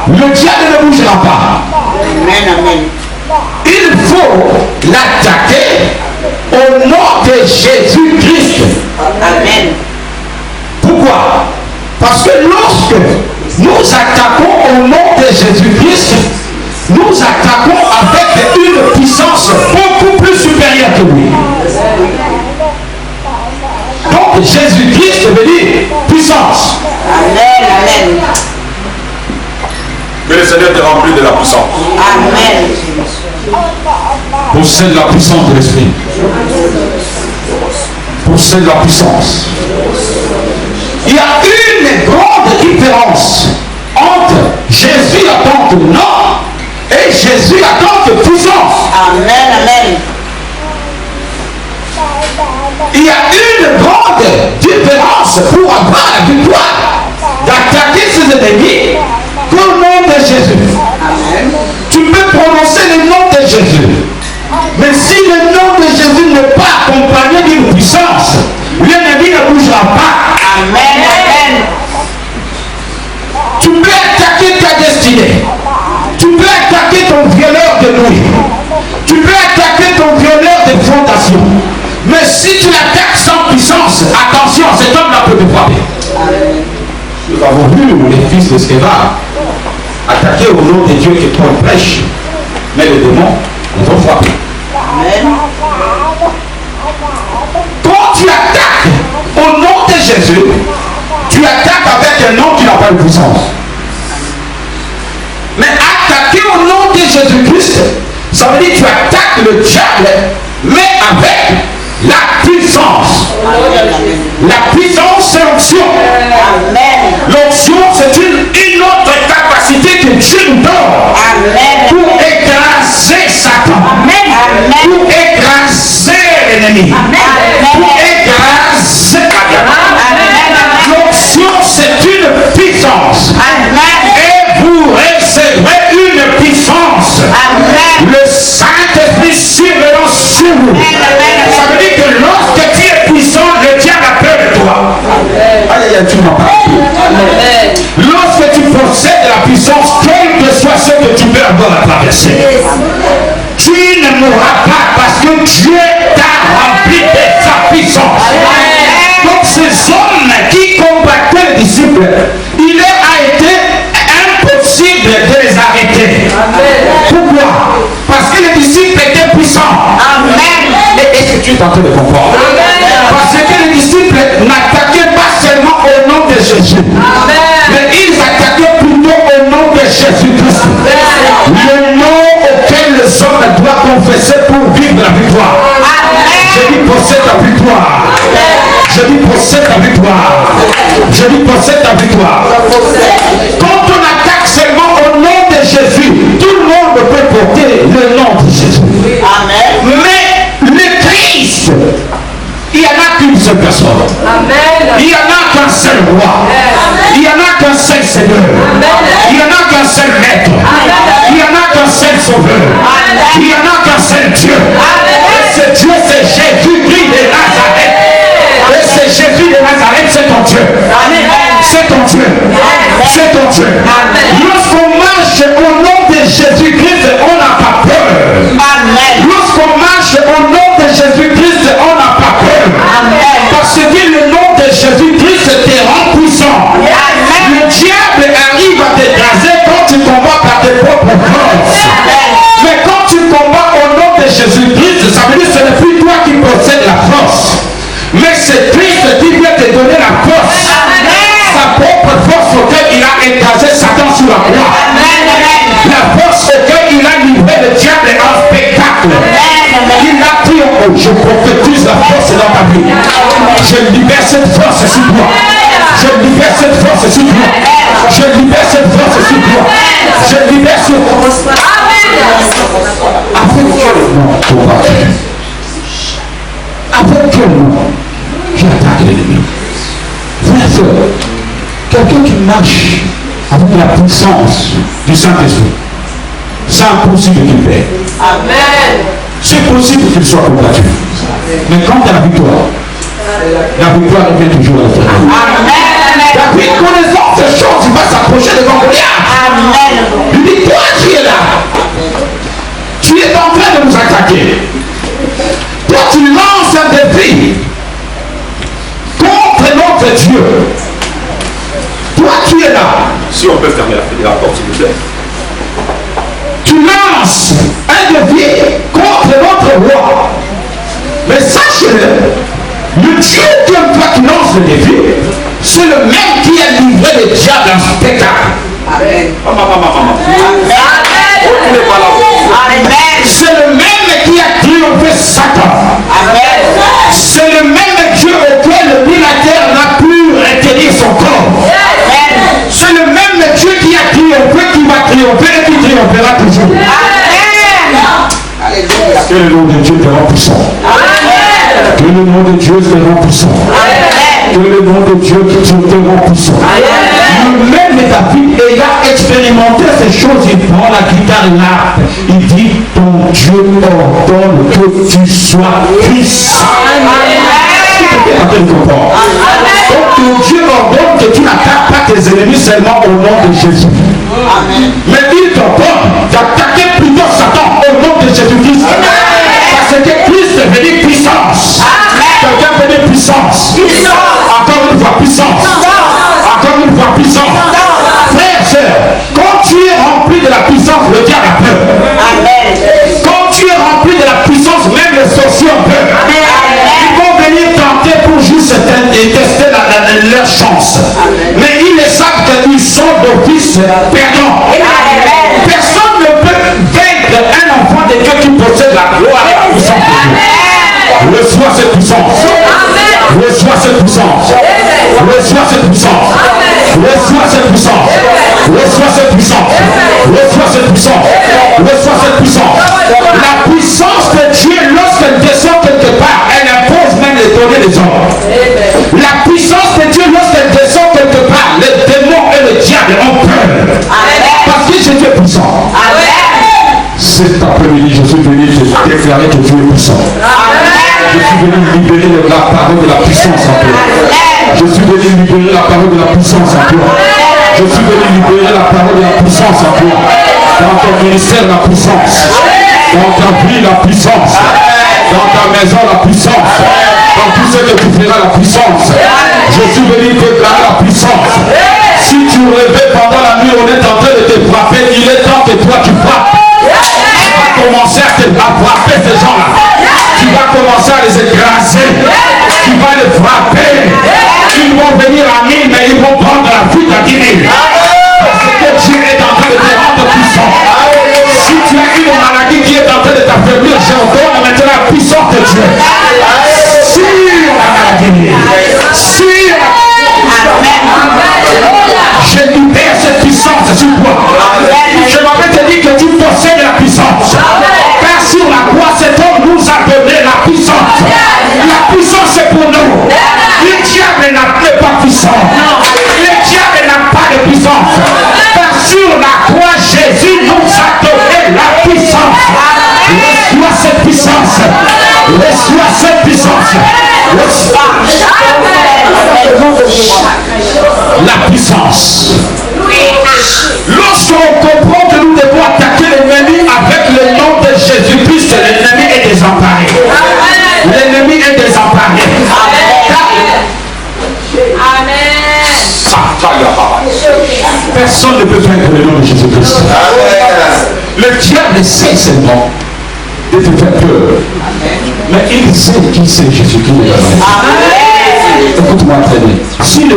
le diable ne bougera pas. Amen. Amen. Il faut l'attaquer au nom de Jésus-Christ. Amen. Pourquoi? Parce que lorsque nous attaquons au nom de Jésus-Christ, nous attaquons avec une puissance beaucoup Possède la puissance de l'esprit. Possède la puissance. Il y a une grande différence entre Jésus en tant que nom et Jésus en tant que puissance. Amen, amen. Il y a une grande différence pour avoir la victoire d'attaquer ses ennemis qu'au nom de Jésus. Amen. Tu peux prononcer le nom de Jésus. Mais si le nom de Jésus n'est pas accompagné d'une puissance, l'ennemi ne bougera pas. Amen, amen. Tu peux attaquer ta destinée. Tu peux attaquer ton violeur de nuit. Tu peux attaquer ton violeur de fondation. Mais si tu l'attaques sans puissance, attention, cet homme-là peut te frapper. Nous avons vu les fils de Sceva attaquer au nom de Dieu que Paul prêche. Mais les démons nous ont frappés. Amen. Quand tu attaques au nom de Jésus, tu attaques avec un nom qui n'a pas de puissance. Mais attaquer au nom de Jésus-Christ, ça veut dire que tu attaques le diable, mais avec la puissance. La puissance, c'est l'onction. Amen. L'onction, c'est une autre capacité que Dieu nous donne Amen. pour écraser Satan, Amen. pour écraser l'ennemi, pour écraser la diable. L'onction, c'est une puissance. Et vous recevrez une puissance. Le Saint-Esprit survenant sur vous. Ça veut dire que lorsque tu es puissant, le diable a peur de toi. Aïe, tu m'as pas compris. Lorsque tu possèdes la puissance, quel que soit ce que tu peux avoir à traverser, tu ne mourras pas parce que Dieu t'a rempli de sa puissance. Donc ces hommes qui combattaient les disciples, il leur a été impossible de les arrêter. Pourquoi? Parce que les disciples étaient puissants. Et est-ce que tu es en train de comprendre? Parce que les disciples n'attaquaient pas seulement au nom de Jésus, mais ils attaquaient plutôt au nom de Jésus-Christ. Le nom auquel les hommes doivent confesser pour vivre la victoire. Je dis possède la victoire. Je dis possède la victoire. Je dis possède la victoire. Quand on attaque seulement au nom de Jésus, tout le monde peut porter le nom de Jésus. Mais le Christ, il n'y en a qu'une seule personne. Il n'y en a qu'un seul roi. Il n'y en a qu'un seul Seigneur. Il n'y en a qu'un seul maître. Il n'y en a qu'un seul sauveur. Il n'y en a qu'un seul Dieu. Et ce Dieu, c'est Jésus-Christ de Nazareth. Et c'est Jésus de Nazareth, c'est ton Dieu. C'est ton Dieu. C'est ton Dieu. Lorsqu'on marche au nom de Jésus-Christ, on n'a pas peur. Lorsqu'on marche au nom de Jésus-Christ, on n'a pas peur. Parce que le nom de Jésus-Christ te rend puissant. Le diable arrive à t'écraser quand tu combats par tes propres forces. Mais quand tu combats au nom de Jésus-Christ, ça veut dire que ce n'est plus toi qui possèdes la force. Mais c'est Christ qui vient te donner la force. Sa propre force auquel il a écrasé Satan sur la croix. La force auquel il a livré le diable en spectacle. Il a pris en haut. Je prophétise la force dans ta vie. Je libère cette force sur toi. Je libère cette force sur toi. Je libère cette force sur toi. Je libère cette force. Avec quel nom pour battre? Avec quel nom tu attaques l'ennemi? Frère, quelqu'un qui marche avec la puissance du Saint-Esprit, c'est impossible qu'il perde. C'est possible qu'il soit combattu. Mais quand tu as la victoire revient toujours à l'éternel. David, connaissant ces choses, il va s'approcher devant Goliath. Il dit, toi qui es là, tu es en train de nous attaquer. Toi tu lances un défi contre notre Dieu. Toi qui es là. Si on peut fermer la porte, s'il vous plaît. Tu lances un défi contre notre roi. Mais sachez-le, le Dieu comme toi qui lance le défi, c'est le même qui a livré le diable en spectacle. Amen. C'est le même qui a triomphé Satan. C'est le même Dieu auquel le militaire n'a pu retenir son corps. C'est le même Dieu qui a triomphé, qui va triompher et qui triomphera toujours. Que le nom de Dieu te rend puissant. Que le nom de Dieu te rend puissant. Que le nom de Dieu te rend puissant. Même David ayant expérimenté ces choses, il prend la guitare et l'harpe. Il dit, ton Dieu ordonne que tu sois puissant. Donc ton Dieu ordonne que tu n'attaques pas tes ennemis seulement au nom de Jésus. Mais il t'ordonne d'attaquer plutôt Satan au nom de Jésus-Christ. Parce que Christ veut dire puissance. Quelqu'un veut dire puissance. Encore une fois, puissance. Encore une fois, puissance. Frère, sœur, quand tu es rempli de la puissance, le diable a peur. Quand tu es rempli de la puissance, même les sorciers ont peur. Ils vont venir tenter pour juste tester leur chance. Mais ils le savent qu'ils sont d'office perdants. Personne ne peut vaincre un enfant de Dieu qui possède la gloire et la puissance de Dieu. Reçois cette puissance. Reçois cette puissance. Reçois cette puissance. Reçois cette puissance. Reçois cette puissance. Reçois cette puissance. Reçois cette puissance. La puissance de Dieu, lorsqu'elle descend quelque part, elle impose même les données des hommes. La puissance de Dieu, lorsqu'elle descend quelque part, les démons et le diable ont peur. Parce que Jésus est puissant. Cet après-midi, je suis venu te déclarer que Dieu est puissant. Je suis venu libérer la parole de la puissance en toi. Je suis venu libérer la parole de la puissance en toi. Je suis venu libérer la parole de la puissance en toi. Dans ton ministère, la puissance. Dans ta vie, la puissance. Dans ta maison, la puissance. Dans tout ce que tu feras, la puissance. Je suis venu déclarer la puissance. Si tu rêvais pendant la nuit, on est en train de te frapper, il est temps que toi tu frappes. Tu vas commencer à frapper ces gens-là. Tu vas commencer à les écraser. Tu vas les frapper. Ils vont venir à 1000, mais ils vont prendre la fuite à 10 000. Parce que Dieu est en train de te rendre puissant. Si tu as une maladie qui est en train de t'affaiblir, j'ordonne maintenant la puissance de Dieu. Sur la maladie. Sur la je libère cette puissance sur toi. Je m'avais te dire que tu possèdes la puissance. Car sur la croix, cet homme nous a donné la puissance. La puissance c'est pour nous. Le diable n'est pas puissant. Le diable n'a pas de puissance. Car sur la croix, Jésus nous a donné la puissance. Reçois cette puissance. Reçois cette puissance. La puissance. Lorsqu'on comprend que nous devons attaquer l'ennemi avec le nom de Jésus-Christ, l'ennemi est désemparé. L'ennemi est désemparé. Personne ne peut vaincre le nom de Jésus-Christ. Le diable sait seulement de te faire peur. Mais il sait qui c'est Jésus-Christ. Écoute-moi très bien. Si les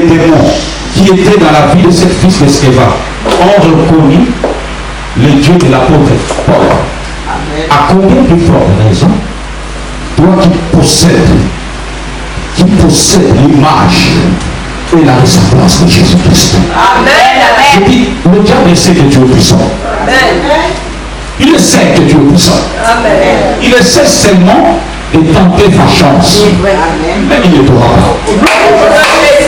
démons qui étaient dans la vie de cette fils d'Esceva ont reconnu le Dieu de l'apôtre Paul, à combien de fortes raisons toi qui possède l'image et la ressemblance de Jésus-Christ. Je dis, le diable sait que Dieu est puissant. Il sait que Dieu est puissant. Il essaie seulement de tenter sa chance. Mais il ne pourra pas.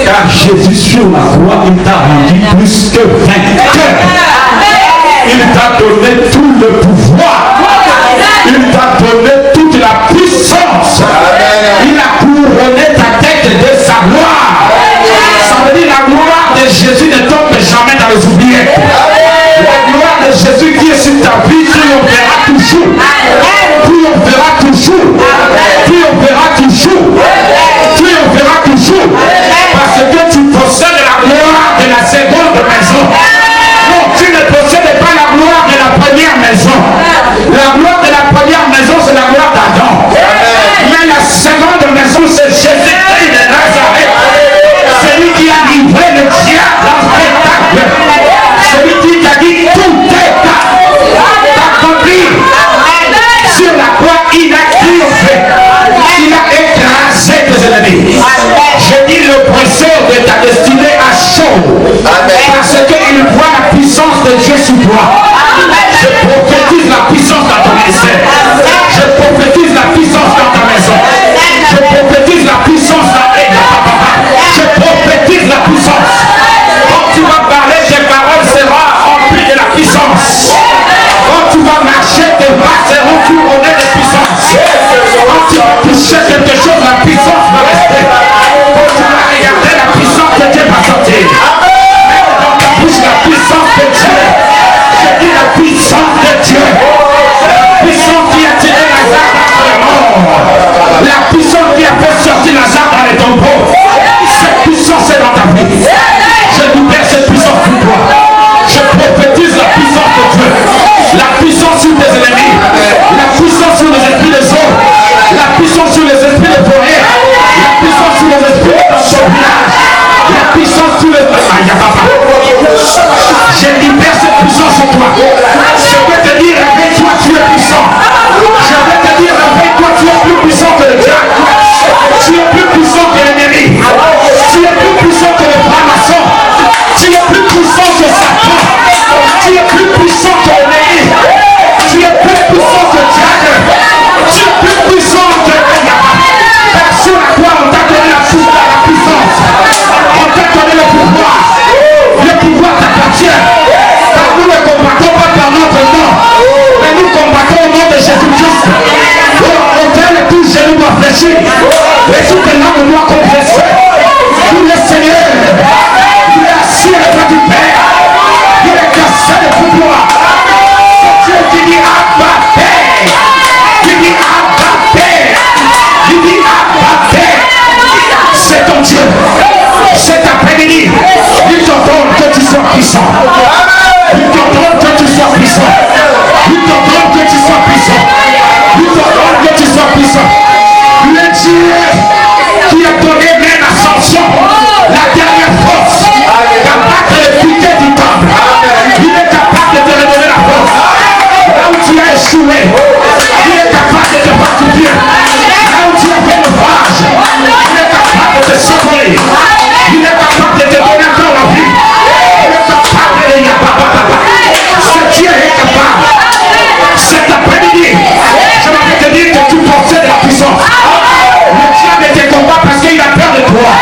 Car Jésus sur la croix, il t'a rendu plus que vainqueur. Il t'a donné tout le pouvoir. Il t'a donné toute la puissance. Il a couronné ta tête de sa gloire. Ça veut dire la gloire de Jésus ne tombe jamais dans les oubliettes. La gloire de Jésus qui est sur ta vie, triomphera toujours. Triomphera toujours. Triomphera toujours. Triomphera toujours. Parce que tu possèdes la gloire de la seconde maison. Non, tu ne possèdes pas la gloire de la première maison. La gloire de la première maison, c'est la gloire d'Adam. Mais la seconde maison, c'est Jésus-Christ de Nazareth. Celui qui a livré le diable en spectacle. Celui qui t'a dit tout est ennemis. Je dis l'oppresseur de ta destinée à chaud. Parce qu'il voit la puissance de Dieu sur toi. Je prophétise la puissance dans ton ministère. Je prophétise la puissance dans ta maison. Je prophétise la puissance dans ta papa. Je prophétise la puissance. Quand tu vas parler, tes paroles seront remplies de la puissance. Quand tu vas marcher, tes pas seront couronnées de puissance. Quand tu vas toucher quelque chose, la puissance va rester. Quand tu vas regarder, la puissance de Dieu va sortir. Même dans ta bouche, la puissance de Dieu. Je dis la puissance de Dieu. La puissance qui a tiré Lazare dans le mort. La puissance qui a fait sortir Lazare dans les tombeaux. Cette puissance est dans ta vie. Je libère cette puissance pour toi. Je prophétise la puissance de Dieu. La puissance sur tes ennemis. La puissance sur les esprits des eaux. La puissance sur les esprits des forêts. La puissance sur les esprits dans ton village. La puissance sur les... Je libère cette puissance sur toi. Je vais te dire, réveille-toi, tu es puissant. Je vais te dire, réveille-toi, tu es plus puissant que le diable. Tu es plus puissant que l'ennemi. Tu es plus puissant que le franc-maçon. Tu es plus puissant que Satan. Tu es plus puissant que l'ennemi. Tu es plus puissant que Dieu. Tu es plus puissant que personne à quoi on t'a donné la puissance. On t'a donné le pouvoir. Le pouvoir t'appartient. Car nous ne combattons pas par notre nom. Mais nous combattons au nom de Jésus-Christ. On fait le tout genou doit fléchir. Et tout le nom doit confesser. Nous le Seigneur. Il est assis à la droite du Père. Il est cassé de pouvoir. C'est Dieu qui dit Abba Père. Qui dit Abba Père. Qui dit Abba Père. C'est ton Dieu. Cet après-midi, il t'ordonne que tu sois puissant. Il t'ordonne que tu sois puissant. Il t'ordonne que tu sois puissant. Il t'ordonne que tu sois puissant. Le Dieu qui a donné même à Samson la dernière force, capable de piquer du temple. Il est capable de te redonner la force. Là où tu as échoué, il est capable de te fortifier. Là où tu as fait l'ouvrage, il est capable de te secourir. Il est capable de te donner encore la vie. Il est capable de dire papa. Ce Dieu est capable. Cet après-midi, je vais te dire que tu possèdes la puissance. Le diable te combat parce qu'il a peur de toi.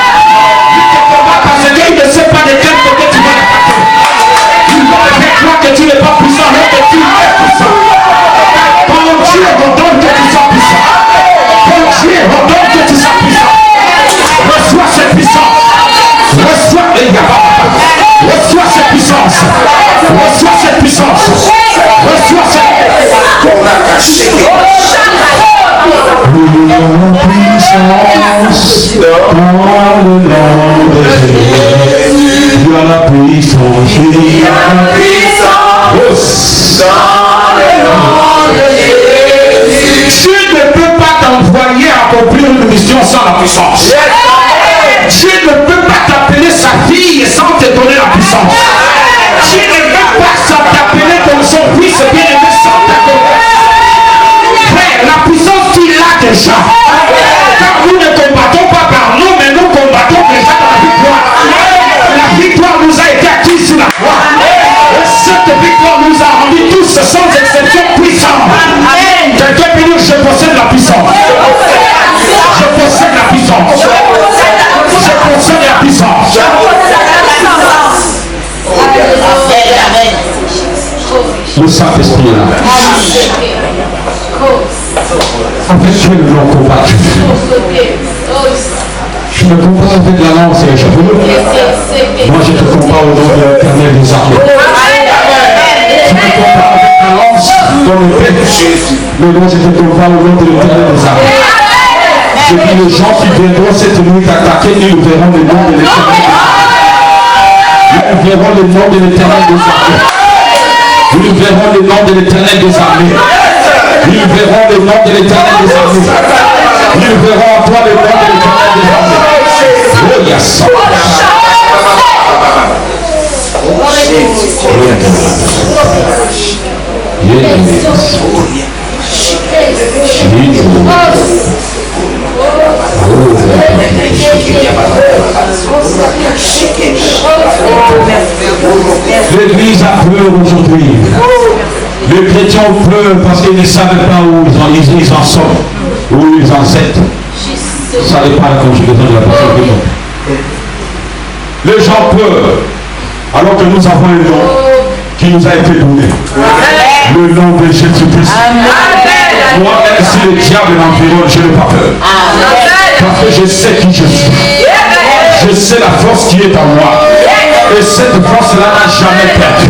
Il te combat parce qu'il ne sait pas de quel côté tu vas l'attaquer. Il va avec toi que tu n'es pas puissant, mais que tu es puissant. Ton Dieu ordonne que tu sois puissant. Ton Dieu ordonne que tu sois puissant. Reçois cette puissance. Reçois cette puissance. Reçois cette puissance. Reçois cette puissance. Dans le nom de Jésus. Il y a la puissance. Il y a la puissance. Dans le nom de Jésus. Tu ne peux pas t'envoyer à accomplir une mission sans la puissance. Dieu ne peut pas t'appeler sa fille sans te donner la puissance. Dieu ne peut pas t'appeler comme son fils bien-aimé sans t'accorder. Frère, la puissance qu'il a déjà. Car nous ne combattons pas par nous, mais nous combattons déjà dans la victoire. La victoire nous a été acquise sur la croix. Et cette victoire nous a rendu tous sans exception puissants. Quelqu'un peut dire, je possède la puissance. Je possède la puissance. Je possède la puissance. Le Saint-Esprit est là. Avec Dieu, nous l'avons combattu. Je me combats avec la lance et les cheveux. Moi, je te combats au nom de l'Éternel des armées. Je me combats avec la lance dans le bec. Mais moi, je te combats au nom de l'Éternel des armées. Je dis, les gens qui viendront cette nuit t'attaquer, ils verront le nom de l'Éternel des armées. Ils verront le nom de l'Éternel des armées. Ils verront le nom de l'Éternel des armées. Ils verront le nom de l'Éternel des armées. Ils verront en toi le nom de l'Éternel des armées. Oh yes. L'église a peur aujourd'hui. Les chrétiens ont peur parce qu'ils ne savent pas où ils en sont, où ils en sont. Ça dépend de la conjugaison de la personne. Les gens peuvent, alors que nous avons un nom qui nous a été donné. Le nom de Jésus-Christ. Moi, même si le diable m'environne, je n'ai pas peur. Parce que je sais qui je suis. Je sais la force qui est en moi. Et cette force-là n'a jamais perdu.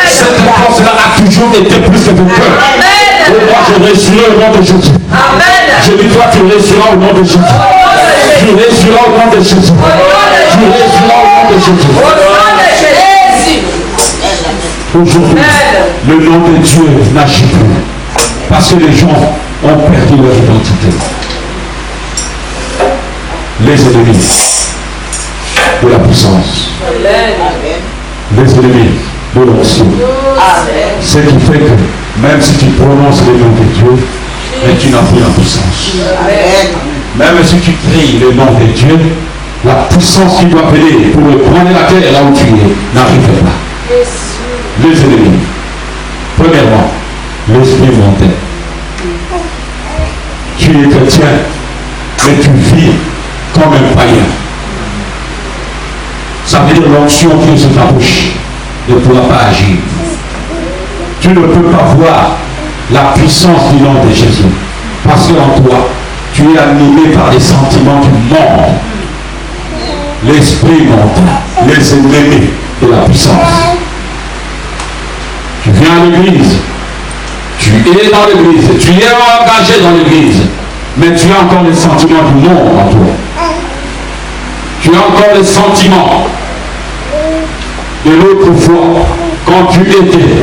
Cette force-là a toujours été plus que vainqueur. Et moi, je réussirai au nom de Jésus. Je dis, toi, tu réussiras au nom de Jésus. Tu réussiras au nom de Jésus. Tu réussiras au nom de Jésus. Aujourd'hui, le nom de Dieu n'agit plus. Parce que les gens ont perdu leur identité. Les ennemis de la puissance. Les ennemis de l'onction. Ce qui fait que même si tu prononces le nom de Dieu, mais tu n'as plus la puissance. Même si tu cries le nom de Dieu, la puissance qui doit venir pour prendre la terre là où tu es n'arrive pas. Les ennemis. Premièrement, l'esprit mondain. Tu es chrétien, mais tu vis comme un païen. Ça veut dire l'onction qui est sur ta bouche ne pourra pas agir. Tu ne peux pas voir la puissance du nom de Jésus. Parce qu'en toi, tu es animé par les sentiments du monde. L'esprit mondain, les ennemis de la puissance. Tu viens à l'église, tu es dans l'église, tu es engagé dans l'église, mais tu as encore les sentiments du monde en toi. Tu as encore les sentiments de l'autre fois, quand tu étais.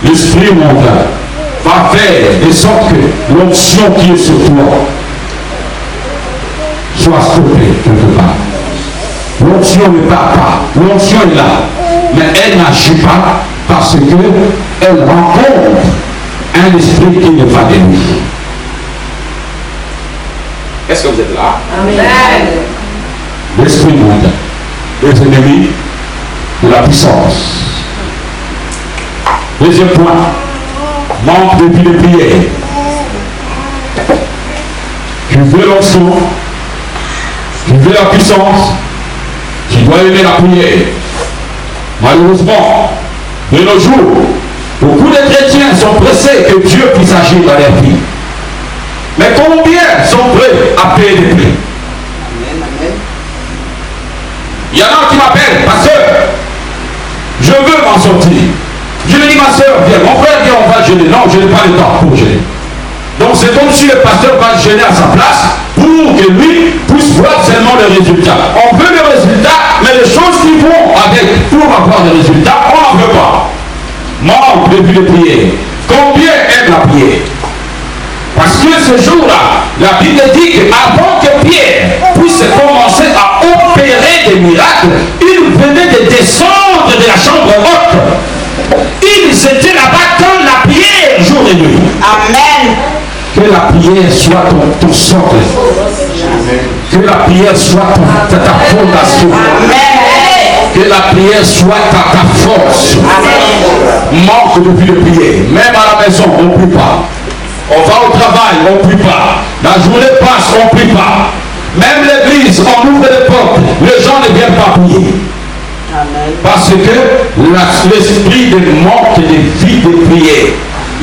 L'esprit mondain va faire de sorte que l'onction qui est sur toi soit stoppée quelque part. L'onction ne part pas, l'onction est là, mais elle n'agit pas parce qu'elle rencontre un esprit qui n'est pas de lui. Est-ce que vous êtes là? Amen. L'esprit mondain, les ennemis de la puissance. Deuxième point, manque de vie de prière. Tu veux l'onction, tu veux la puissance, tu dois aimer la prière. Malheureusement, de nos jours, beaucoup de chrétiens sont pressés que Dieu puisse agir dans leur vie. Mais combien sont prêts à payer des prix? Il y en a qui m'appellent, pasteur, je veux m'en sortir. Je lui dis, ma soeur, viens, mon frère dit, on va jeûner. Non, je n'ai pas le temps pour jeûner. Donc c'est comme si le pasteur va jeûner à sa place pour que lui puisse voir seulement le résultat. On veut le résultat, mais les choses qui vont avec pour avoir le résultat, on n'en veut pas. Manque de vie de prière. Combien aime la prière? Parce que ce jour-là, la Bible dit qu'avant que Pierre puisse commencer à opérer des miracles, il venait de descendre de la chambre haute. Il s'était là-bas dans la prière jour et nuit. Amen. Que la prière soit ton socle. Que la prière soit ta fondation. Amen. Que la prière soit ta force. Amen. Manque de vie de prière. Même à la maison, on ne prie pas. On va au travail, on ne prie pas. La journée passe, on ne prie pas. Même l'église, on ouvre les portes. Les gens ne viennent pas prier. Amen. Parce que l'esprit de manque de vie de prière,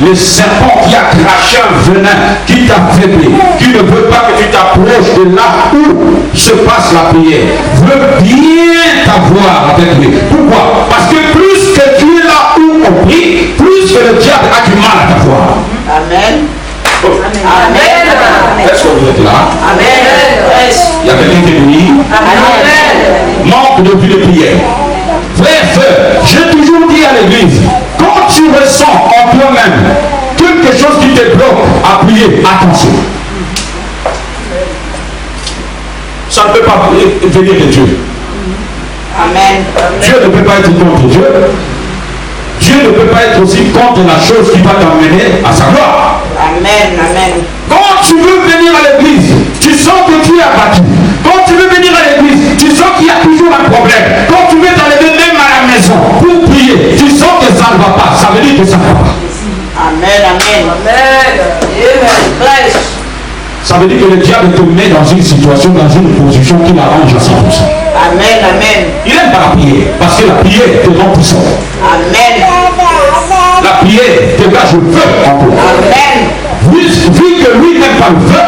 le serpent qui a craché un venin, qui t'a affaibli, qui ne veut pas que tu t'approches de là où se passe la prière, veut bien t'avoir avec lui. Pourquoi? Parce que plus que tu es là où on prie, plus que le diable a du mal à t'avoir. Amen. Oh. Amen. Est-ce que vous êtes là? Amen. Il y a quelqu'un qui dit Amen. Manque de vie de prière. Frère, j'ai toujours dit à l'église, quand tu ressens en toi-même quelque chose qui te bloque à prier, attention. Ça ne peut pas venir de Dieu. Amen. Dieu ne peut pas être contre Dieu. Dieu ne peut pas être aussi contre la chose qui va t'emmener à sa gloire. Amen. Amen. Quand tu veux venir à l'église, tu sens que tu es abattu. ne va pas, ça veut dire que ça ne va pas. Amen, amen. Amen. Ça veut dire que le diable te met dans une situation, dans une position qui l'arrange à 100%. Amen, amen. Il n'aime pas la prière, parce que la prière te rend puissant. Amen. La prière te gage le feu en toi. Amen. Vu que lui n'aime pas le feu,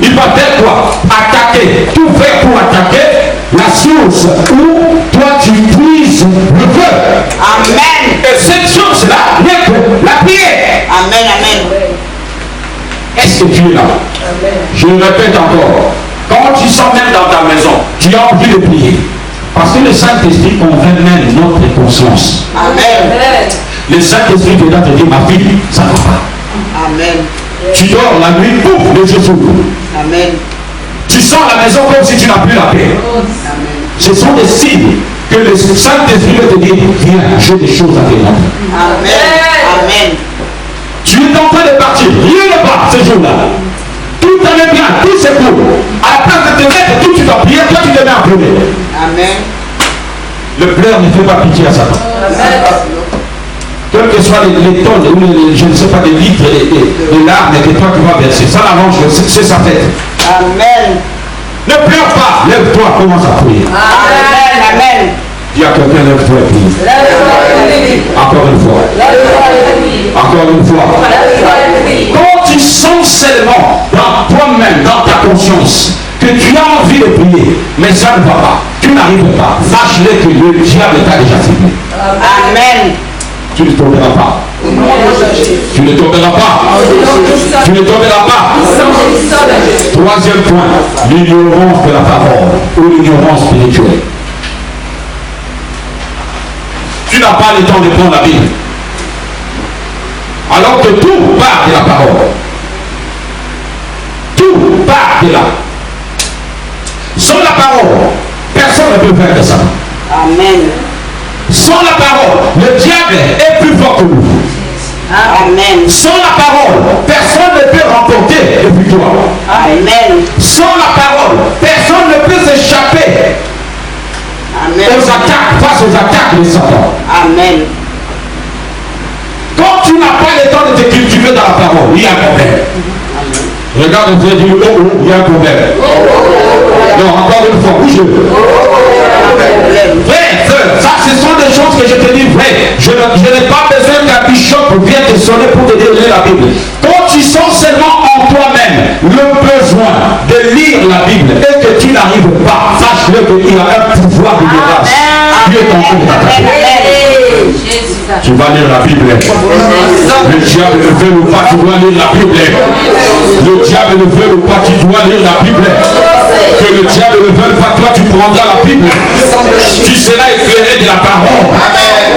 il va faire quoi? Attaquer, tout faire pour attaquer la source où toi tu puises le feu. Amen. Et cette source-là n'est que la prière. Amen, amen. Est-ce que tu es là? Amen. Je le répète encore. Quand tu sors même dans ta maison, tu as envie de prier. Parce que le Saint-Esprit convainc même notre conscience. Amen. Amen. Le Saint-Esprit vient te dire, ma fille, ça ne va pas. Amen. Tu dors la nuit, pouf, les yeux s'ouvrent. Amen. Tu sors à la maison comme si tu n'as plus la paix. Amen. Ce sont des signes que le Saint-Esprit va te dire, viens, j'ai des choses à te rendre. Amen. Amen. Tu es en train de partir, rien ne va ce jour-là. Tout allait bien, tout c'est cool. À la place de te mettre tout de suite en prière, toi tu te mets à pleurer. Amen. Le pleur ne fait pas pitié à Satan. Quels que soient les tonnes, ou je ne sais pas, des litres et larmes que toi tu vas verser, ça l'arrange, c'est sa tête. Amen. Ne pleure pas, lève-toi, commence à prier. Amen. Amen. Dis à quelqu'un, lève-toi et prie. Encore une fois. Encore une fois. Quand tu sens seulement dans toi-même, dans ta conscience, que tu as envie de prier, mais ça ne va pas, tu n'arrives pas, sache-le que le diable t'a déjà ciblé. Amen. Tu ne tomberas pas. Tu ne tomberas pas. Tu ne tomberas pas. Troisième point, l'ignorance de la parole ou l'ignorance spirituelle. Tu n'as pas le temps de prendre la Bible. Alors que tout part de la parole. Tout part de là. Sans la parole, personne ne peut faire ça. Amen. Sans la parole, le diable est plus fort que nous. Amen. Sans la parole, personne ne peut remporter le victoire. Amen. Sans la parole, personne ne peut s'échapper Amen. aux attaques, face aux attaques de Satan. Amen. Quand tu n'as pas le temps de te cultiver dans la parole, il y a un problème. Regarde, on dit, oh, oh, il y a un problème. Non, encore une fois, bougez. Frère, ça, ce sont des choses que je te dis, frère. Je n'ai pas besoin qu'un bishop vienne te sonner pour te donner la Bible. Quand tu sens seulement en toi-même le besoin de lire la Bible et que tu n'arrives pas, sache-le qu'il y a un pouvoir de grâce. Dieu est en train de t'attaquer. Tu vas lire la Bible. Le diable ne veut ou pas, tu dois lire la Bible. Le diable ne veut ou pas, tu dois lire la Bible. Que le diable ne veut pas, toi tu prendras la Bible. Tu seras éclairé de la parole.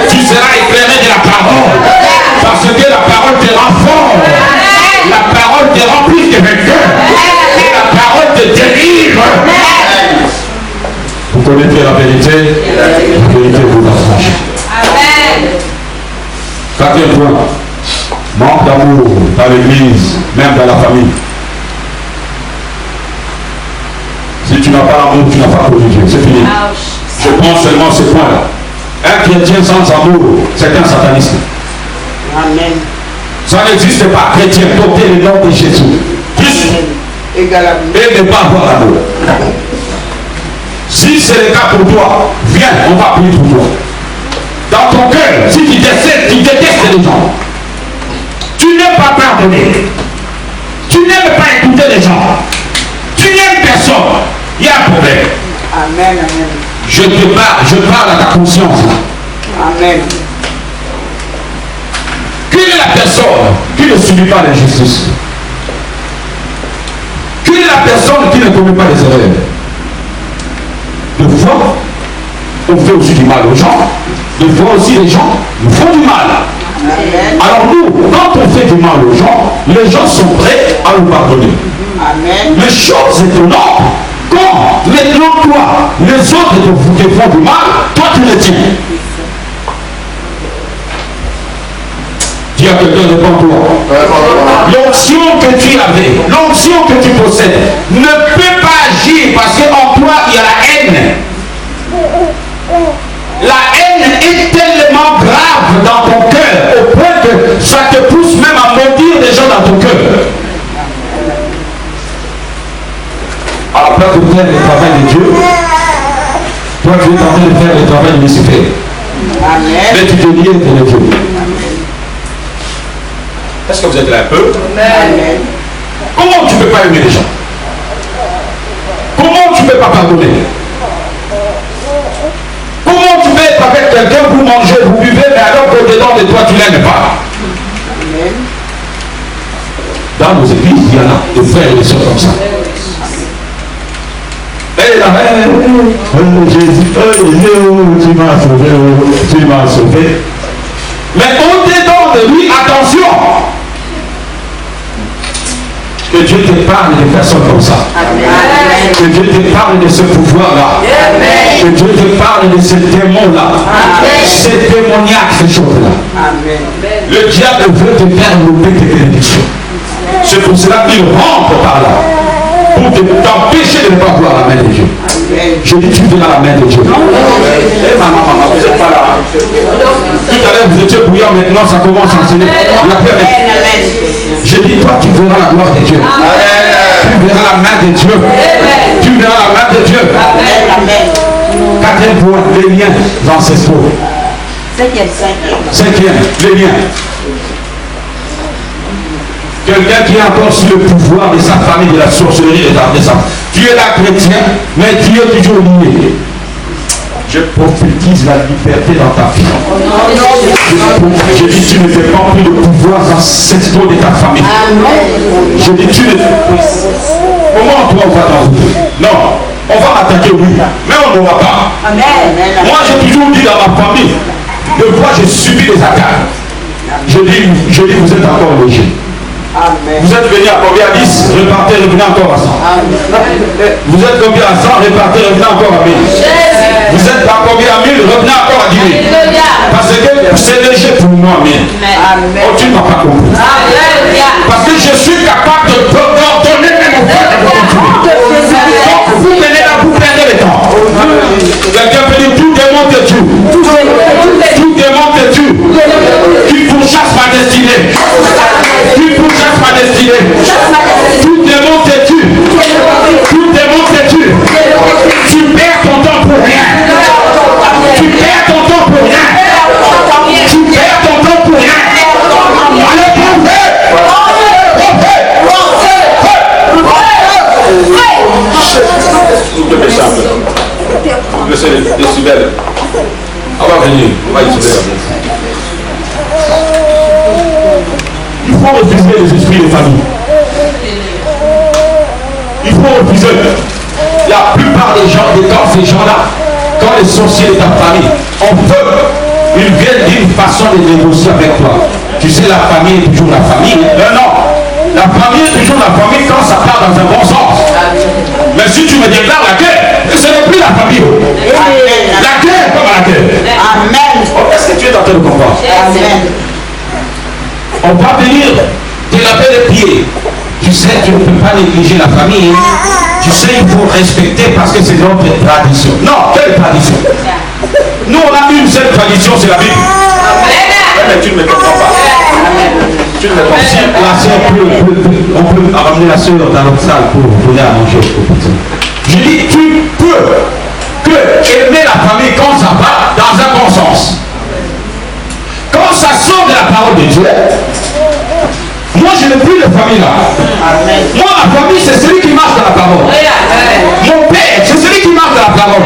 Tu seras éclairé de la parole. Parce que la parole te rend fort. La parole te remplit de vainqueur. Et la parole te délivre. Vous connaissez la vérité. La vérité vous affranchit. Quatrième point, manque d'amour dans l'église, même dans la famille. Si tu n'as pas l'amour, tu n'as pas connu Dieu. C'est fini. Je prends seulement ce point-là. Un chrétien sans amour, c'est un sataniste. Amen. Ça n'existe pas. Chrétien, porter le nom de Jésus. Juste. Et ne pas avoir l'amour. Si c'est le cas pour toi, viens, on va prier pour toi. Dans ton cœur, si tu détestes les gens, tu n'aimes pas pardonner, tu n'aimes pas écouter les gens, tu n'aimes personne, il y a un problème. Amen, amen. Je parle à ta conscience. Amen. Quelle est la personne qui ne subit pas l'injustice? Quelle est la personne qui ne commet pas les erreurs? De fois, on fait aussi du mal aux gens. De fois aussi, les gens nous font du mal. Amen. Alors nous, quand on fait du mal aux gens, les gens sont prêts à nous pardonner. Amen. Les choses étonnantes, quand maintenant toi, les autres te font du mal, toi tu les tiens. Dis à quelqu'un devant toi. L'onction que tu avais, l'onction que tu possèdes, ne peut pas agir parce qu'en toi il y a la haine. La haine est tellement grave dans ton cœur, au point que ça te pousse même à maudire des gens dans ton cœur. À la place de faire le travail de Dieu, toi tu es en train de faire le travail de Lucifer. Mais tu te lies avec Dieu. Est-ce que vous êtes là un peu? Amen. Comment tu ne peux pas aimer les gens? Comment tu ne peux pas pardonner? Comment tu peux être avec quelqu'un pour manger, pour vivre, mais alors que dedans de toi tu ne l'aimes pas? Dans nos églises, il y en a des frères et des sœurs comme ça. Et là, Jésus, tu m'as sauvé, tu m'as sauvé. Mais au-dedans de lui, attention, que Dieu te parle de personnes comme ça. Amen. Que Dieu te parle de ce pouvoir-là. Que Dieu te parle de ce démon-là. C'est démoniaque, ces choses-là. Le diable veut te faire louper tes bénédictions. C'est pour cela qu'il rentre par là. Pour t'empêcher de ne pas voir la main de Dieu. Je dis, tu verras la main de Dieu. Eh maman, vous n'êtes pas là. Tout à l'heure, vous étiez bouillant, maintenant ça commence à enseigner. Je dis, toi, tu verras la gloire de Dieu. Tu verras la main de Dieu. Tu verras la main de Dieu. Quatrième point, les liens ancestraux. Cinquième, les liens. Quelqu'un qui est encore sous le pouvoir de sa famille, de la sorcellerie, de sa... Tu es là chrétien, mais tu es toujours lié. Je prophétise la liberté dans ta vie. Je dis, tu ne dépends plus de pouvoir ancestraux de ta famille. Je dis, tu ne... Comment toi on va dans vous? Non, on va m'attaquer, oui, mais on ne va pas. Moi, j'ai toujours dit dans ma famille, de fois j'ai subi des attaques. Je dis, vous êtes encore logés. Vous êtes venu à combien? À 10, repartez, revenez encore à 100. Vous êtes combien à 100, repartez, revenez encore à 1000. Vous êtes à combien à 1000, revenez encore à 10 000. Parce que c'est léger pour moi, mais oh, tu ne m'as pas compris. Parce que je suis capable d'ordonner même au frère de vous continuer. Donc vous venez là, vous perdez le temps. Quelqu'un peut dire tout démonte et tout. Tout démonte et tout. Qui pourchasse ma destinée. Qui pourchasse ma destinée. Tout démonte et tu. Tout démonte et tu. Tu perds ton temps pour rien. Tu perds ton temps pour rien. Tu perds ton temps pour rien. Allez, prophète. Vous laissez les décibels. On va venir. On va isoler la place. Il faut refuser les esprits de famille. Il faut refuser. La plupart des gens, ces gens-là, quand les sorciers de ta famille, on peut, ils viennent d'une façon de négocier avec toi. Tu sais, la famille est toujours la famille. Non. La famille est toujours la famille quand ça part dans un bon sens. Mais si tu me déclares la guerre, ce n'est plus la famille. La guerre comme la guerre. Amen. Est-ce que tu es en train de comprendre? Amen. On va venir te laver les pieds. Tu sais, tu ne peux pas négliger la famille. Tu sais, il faut respecter parce que c'est notre tradition. Non, quelle tradition? Nous, on a une seule tradition, c'est la Bible. Mais tu ne me comprends pas. Tu ne me comprends pas. La sœur on peut ramener la sœur dans notre salle pour donner à manger aux petits. Je dis, tu peux aimer la famille quand ça va dans un bon sens. Quand ça sort de la parole de Dieu, moi je n'ai plus de famille là. Moi ma famille c'est celui qui marche dans la parole. Mon père c'est celui qui marche dans la parole.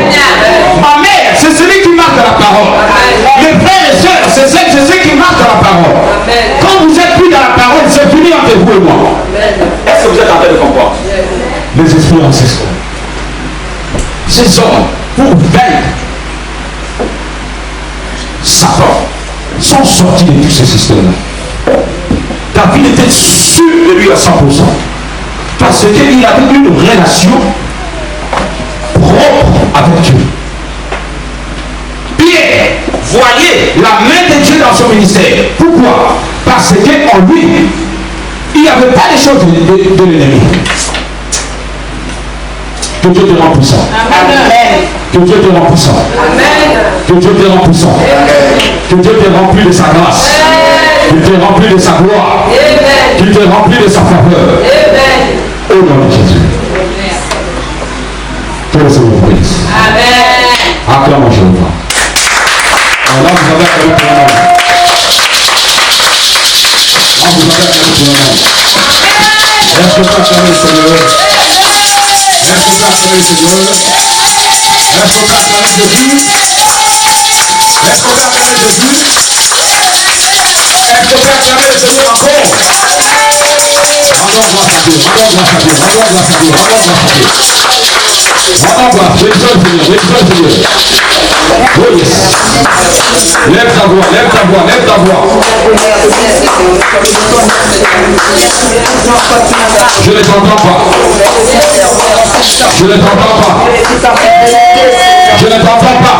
Ma mère c'est celui qui marche dans la parole. Mes frères et sœurs c'est ceux qui marchent dans la parole. Quand vous êtes plus dans la parole, c'est fini entre vous et moi. Est-ce que vous êtes en train de comprendre? Les esprits ancestraux. Ces hommes, pour vaincre Satan, sont sortis de tous ces systèmes-là. David était sûr de lui à 100%. Parce qu'il avait une relation propre avec Dieu. Pierre voyait la main de Dieu dans son ministère. Pourquoi? Parce qu'en lui, il n'y avait pas les choses de l'ennemi. Que Dieu te rend puissant. Amen. Que Dieu te rend puissant. Que Dieu te rend puissant. Que Dieu te remplit de sa grâce. Qu'il te remplit de sa gloire. Qu'il te remplit de sa faveur. Au nom de Jésus. Que le Seigneur vous bénisse. Acclamons Jéhovah. Alors là, vous avez acclamé pour le monde. Là, vous avez acclamé pour le monde. Est-ce que tu as acclamé le Seigneur? Est-ce que tu as acclamé le Seigneur? Est-ce que tu as acclamé Jésus? Est-ce que tu as acclamé Jésus? Est-ce que tu as acclamé le Seigneur encore? Rendons grâce à Dieu, rendons grâce à Dieu, rendons grâce à Dieu, rendons grâce à Dieu. Rendons grâce, l'exalte Seigneur, l'exalte Seigneur. Oh yes. Lève ta voix, lève ta voix, lève ta voix. Je ne t'entends pas. Je ne t'entends pas. Je ne t'entends pas.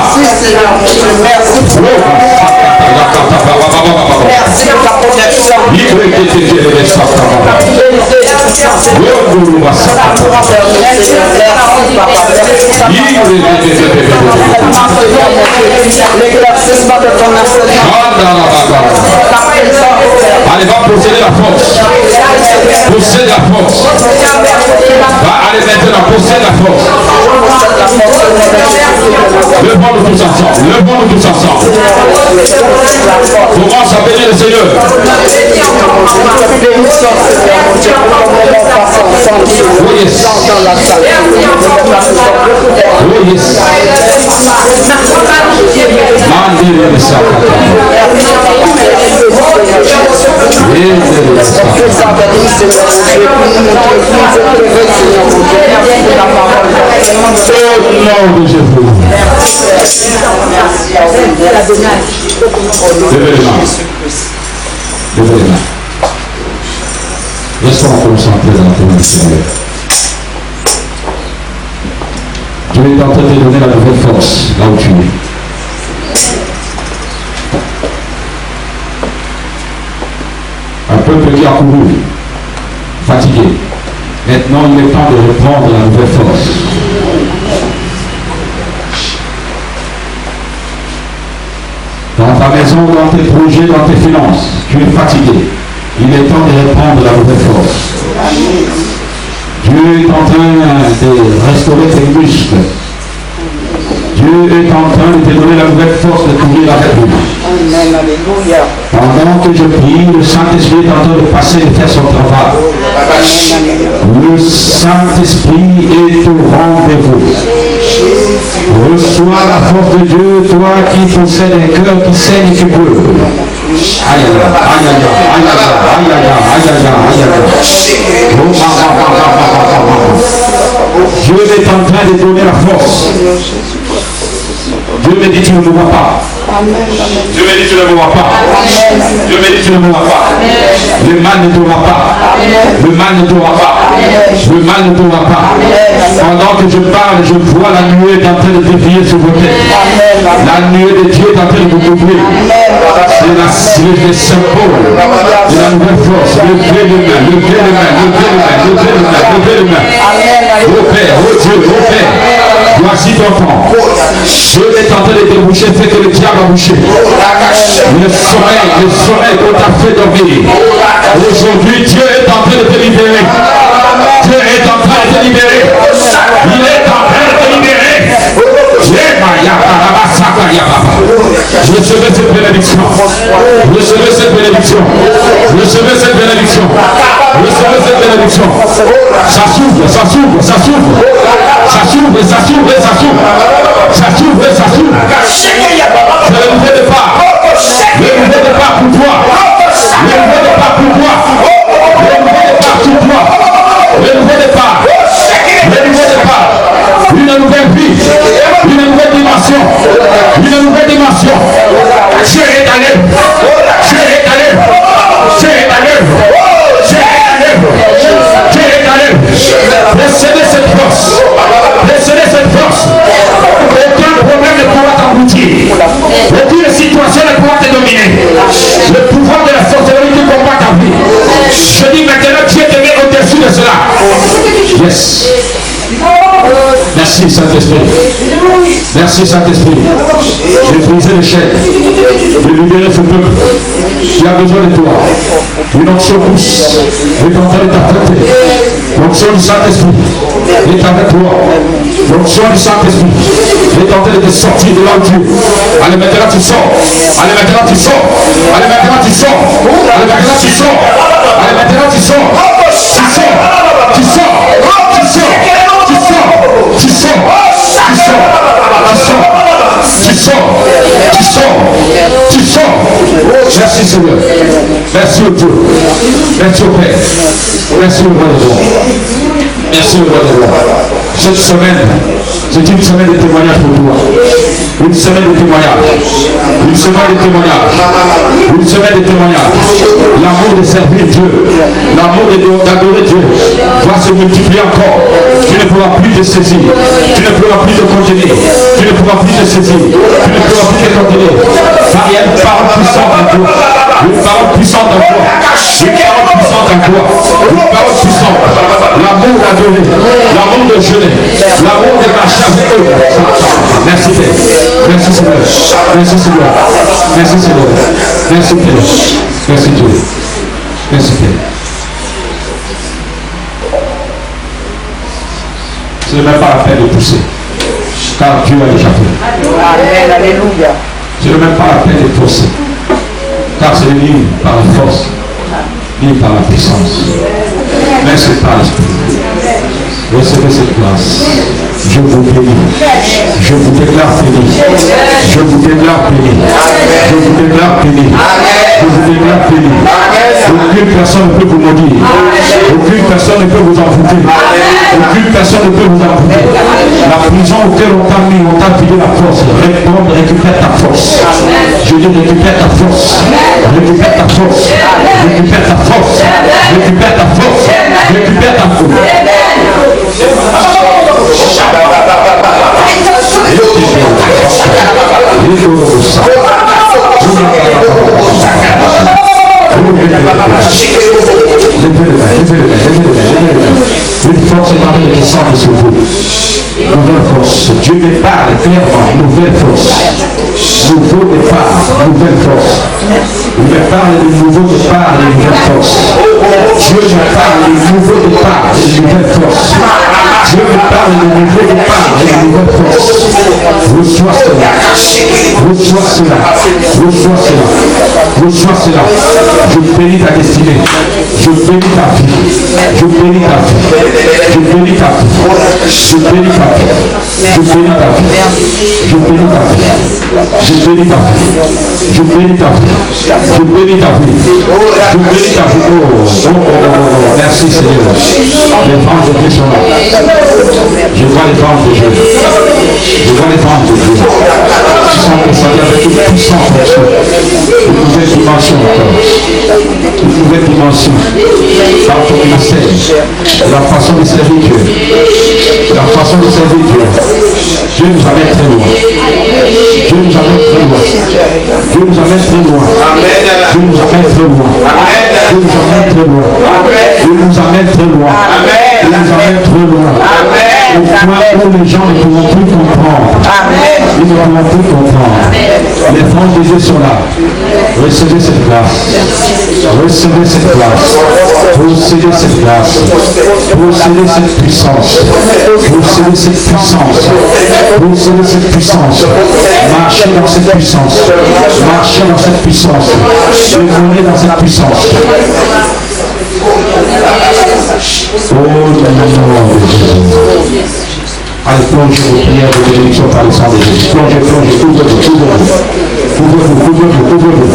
Allez, va posséder la force. Possède la force. Va aller maintenant, possède la force. Levons-nous tous ensemble. Levons-nous tous ensemble. Commence à bénir le Seigneur. Oh yes. Oh yes. Au nom de Jésus. Levez les mains. Levez les mains. Restons concentrés dans la présence du Seigneur. Dieu est en train de te donner la nouvelle force là où tu es. Un peuple qui a couru, fatigué. Maintenant, il est temps de reprendre la nouvelle force. Dans ta maison, dans tes projets, dans tes finances, tu es fatigué. Il est temps de reprendre la nouvelle force. Dieu est en train de restaurer tes muscles. Dieu est en train de te donner la nouvelle force de courir avec lui. Pendant que je prie, le Saint-Esprit est en train de passer et faire son travail. Le Saint-Esprit est au rendez-vous. Reçois la force de Dieu, toi qui possèdes un cœur qui saigne et qui brûle. Aïe aïe aïe aïe aïe Dieu est en train de donner la force. Dieu me dit tu ne me vois pas. Dieu me dit tu ne me vois pas. Dieu me dit tu ne me vois pas. Le mal ne t'aura pas. Le mal ne t'aura pas. Le mal ne t'aura pas. Pendant que je parle, je vois la nuée en train de défier sur vos têtes. La nuée de Dieu est en train de vous couvrir. C'est le symbole de la nouvelle force. Levez les mains, levez les mains, levez les mains, levez les mains, levez les mains. Ô Père, ô Dieu, ô Père, voici ton temps. Dieu est en train de te boucher, fait que le diable a bouché. Le sommeil qu'on t'a fait dormir. Aujourd'hui, Dieu est en train de te libérer. Dieu est en train de te libérer. Il est en train de te libérer. Recevez cette bénédiction. Recevez cette bénédiction. Recevez cette bénédiction. Recevez cette bénédiction. Ça s'ouvre, ça s'ouvre, ça s'ouvre. Ça s'ouvre, ça s'ouvre, ça s'ouvre. Ça s'ouvre, ça s'ouvre. C'est le nouveau départ. Le nouveau départ pour toi. Le nouveau départ pour toi. Le nouveau départ pour toi. Le nouveau départ. Le nouveau départ. Une nouvelle vie. Une nouvelle dimension. Une nouvelle dimension. Dieu est à l'œuvre. Dieu est à l'œuvre. Dieu est à l'œuvre. Dieu est à l'œuvre. Dieu est à l'œuvre. Recevez cette force. Recevez cette force. Aucun problème ne pourra t'engloutir. Aucune situation ne pourra te dominer. Le pouvoir de la sorcellerie qui combat ta vie. Je dis maintenant, Dieu te met au-dessus de cela. Yes. Merci Saint-Esprit. Merci Saint-Esprit. J'ai brisé les chaînes. De libérer ce peuple qui a besoin de toi. Une onction douce est en train de t'affecter. L'onction du Saint-Esprit est avec toi. L'onction du Saint-Esprit est en train de te sortir de là où tu es. Allez, maintenant tu sors. Allez, maintenant tu sors. Allez, maintenant tu sors. Allez, maintenant tu sors. Allez, maintenant tu sors. Tu sors. Tu sors. Tu sors. Tu sors. Tu sors. Tu sors. Tu sors. Tu sors. Tu sors. Merci Seigneur. Merci au Dieu. Merci au Père. Merci au roi des rois. Merci au roi des rois. Cette semaine, c'est une semaine de témoignage pour toi. Une semaine de témoignage. Une semaine de témoignage. Une semaine de témoignage. L'amour de servir Dieu. L'amour d'adorer Dieu va se multiplier encore. Tu ne pourras plus te saisir. Tu ne pourras plus te contenir. Tu ne pourras plus te saisir. Tu ne pourras plus te contenir. Car il y a une parole puissante en toi. Une parole puissante en toi. Une parole puissante en toi. Une parole puissante. L'amour d'adorer. L'amour de jeûner. L'amour de marcher avec eux. Merci Père. Merci Seigneur. Merci Seigneur. Merci Seigneur. Merci Père. Merci Dieu. Merci Père. Ce n'est même pas la peine de pousser. Car Dieu a déjà fait. Amen. Alléluia. Ce n'est même pas la peine de pousser. Car c'est ni par la force, ni par la puissance. Mais c'est par l'esprit. Recevez cette grâce. Je vous bénis. Je vous déclare béni. Je vous déclare béni. Je vous déclare béni. Je vous déclare béni. Aucune personne ne peut vous maudire. Aucune personne ne peut vous envoûter. Aucune personne ne peut vous envoûter. La prison auquel on t'a mis, on t'a filé la force. Récupère ta force. Je dis récupère ta force. Récupère ta force. Récupère ta force. Récupère ta force. Récupère ta force. Une force est en train de descendre sur vous. Nouvelle force. Dieu me parle clairement. Nouvelle force. Nouveau départ. Nouvelle force. Il me parle de nouveau départ et de nouvelle force. Dieu me parle de nouveau départ et de nouvelle force. Dieu me parle de nouveau départ et de nouvelle force. Reçois cela. Reçois cela. Reçois cela. Reçois cela. Je bénis ta destinée. Je bénis ta vie. Je bénis ta vie. Je bénis ta vie. Je bénis ta vie. Je bénis ta vie. Je bénis ta vie. Je bénis ta vie. Je bénis ta vie. Je bénis ta vie. Je bénis ta vie. Oh, merci Seigneur. Les vents de Dieu sont là. Je vois les vents de Dieu. Je vois les vents de Dieu. Qui sont descendus avec une puissance une nouvelle dimension encore. Une nouvelle dimension. Par ton ministère. La façon de servir Dieu. La façon de servir Dieu. Dieu nous amène très loin. Dieu nous amène très loin. Dieu nous amène très loin. Dieu nous amène très loin. Dieu nous amène très loin. Dieu nous amène très loin. Dieu nous amène très loin. Au point où les gens ne pourront plus comprendre. Ils ne pourront plus comprendre. Les francs de Dieu sont là. Recevez cette grâce. Recevez cette grâce. Possédez cette grâce. Possédez cette puissance. Possédez cette puissance. Possédez cette puissance. Marchez dans cette puissance. Marchez dans cette puissance. Devenez dans cette puissance. Oh nom de Jésus. Allez, plongez vos prières de bénédiction par le sang de Jésus. Plongez, plongez, ouvrez-vous, ouvrez-vous. Ouvrez-vous, ouvrez-vous, ouvrez-vous.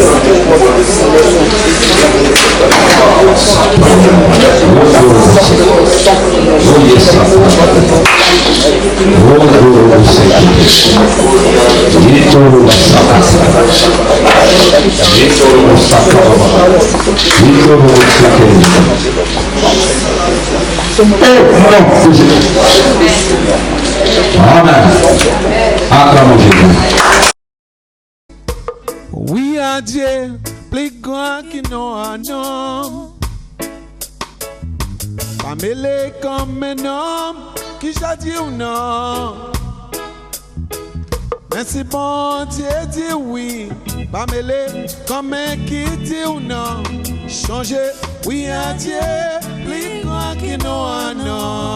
Oui à Dieu, plus grand qui nous un homme. Pas mêlé comme un homme qui j'a dit ou non. Ainsi bon Dieu dit oui, pas mêler comme un qui dit ou non. Changer, oui à Dieu, plus grand qui non, non.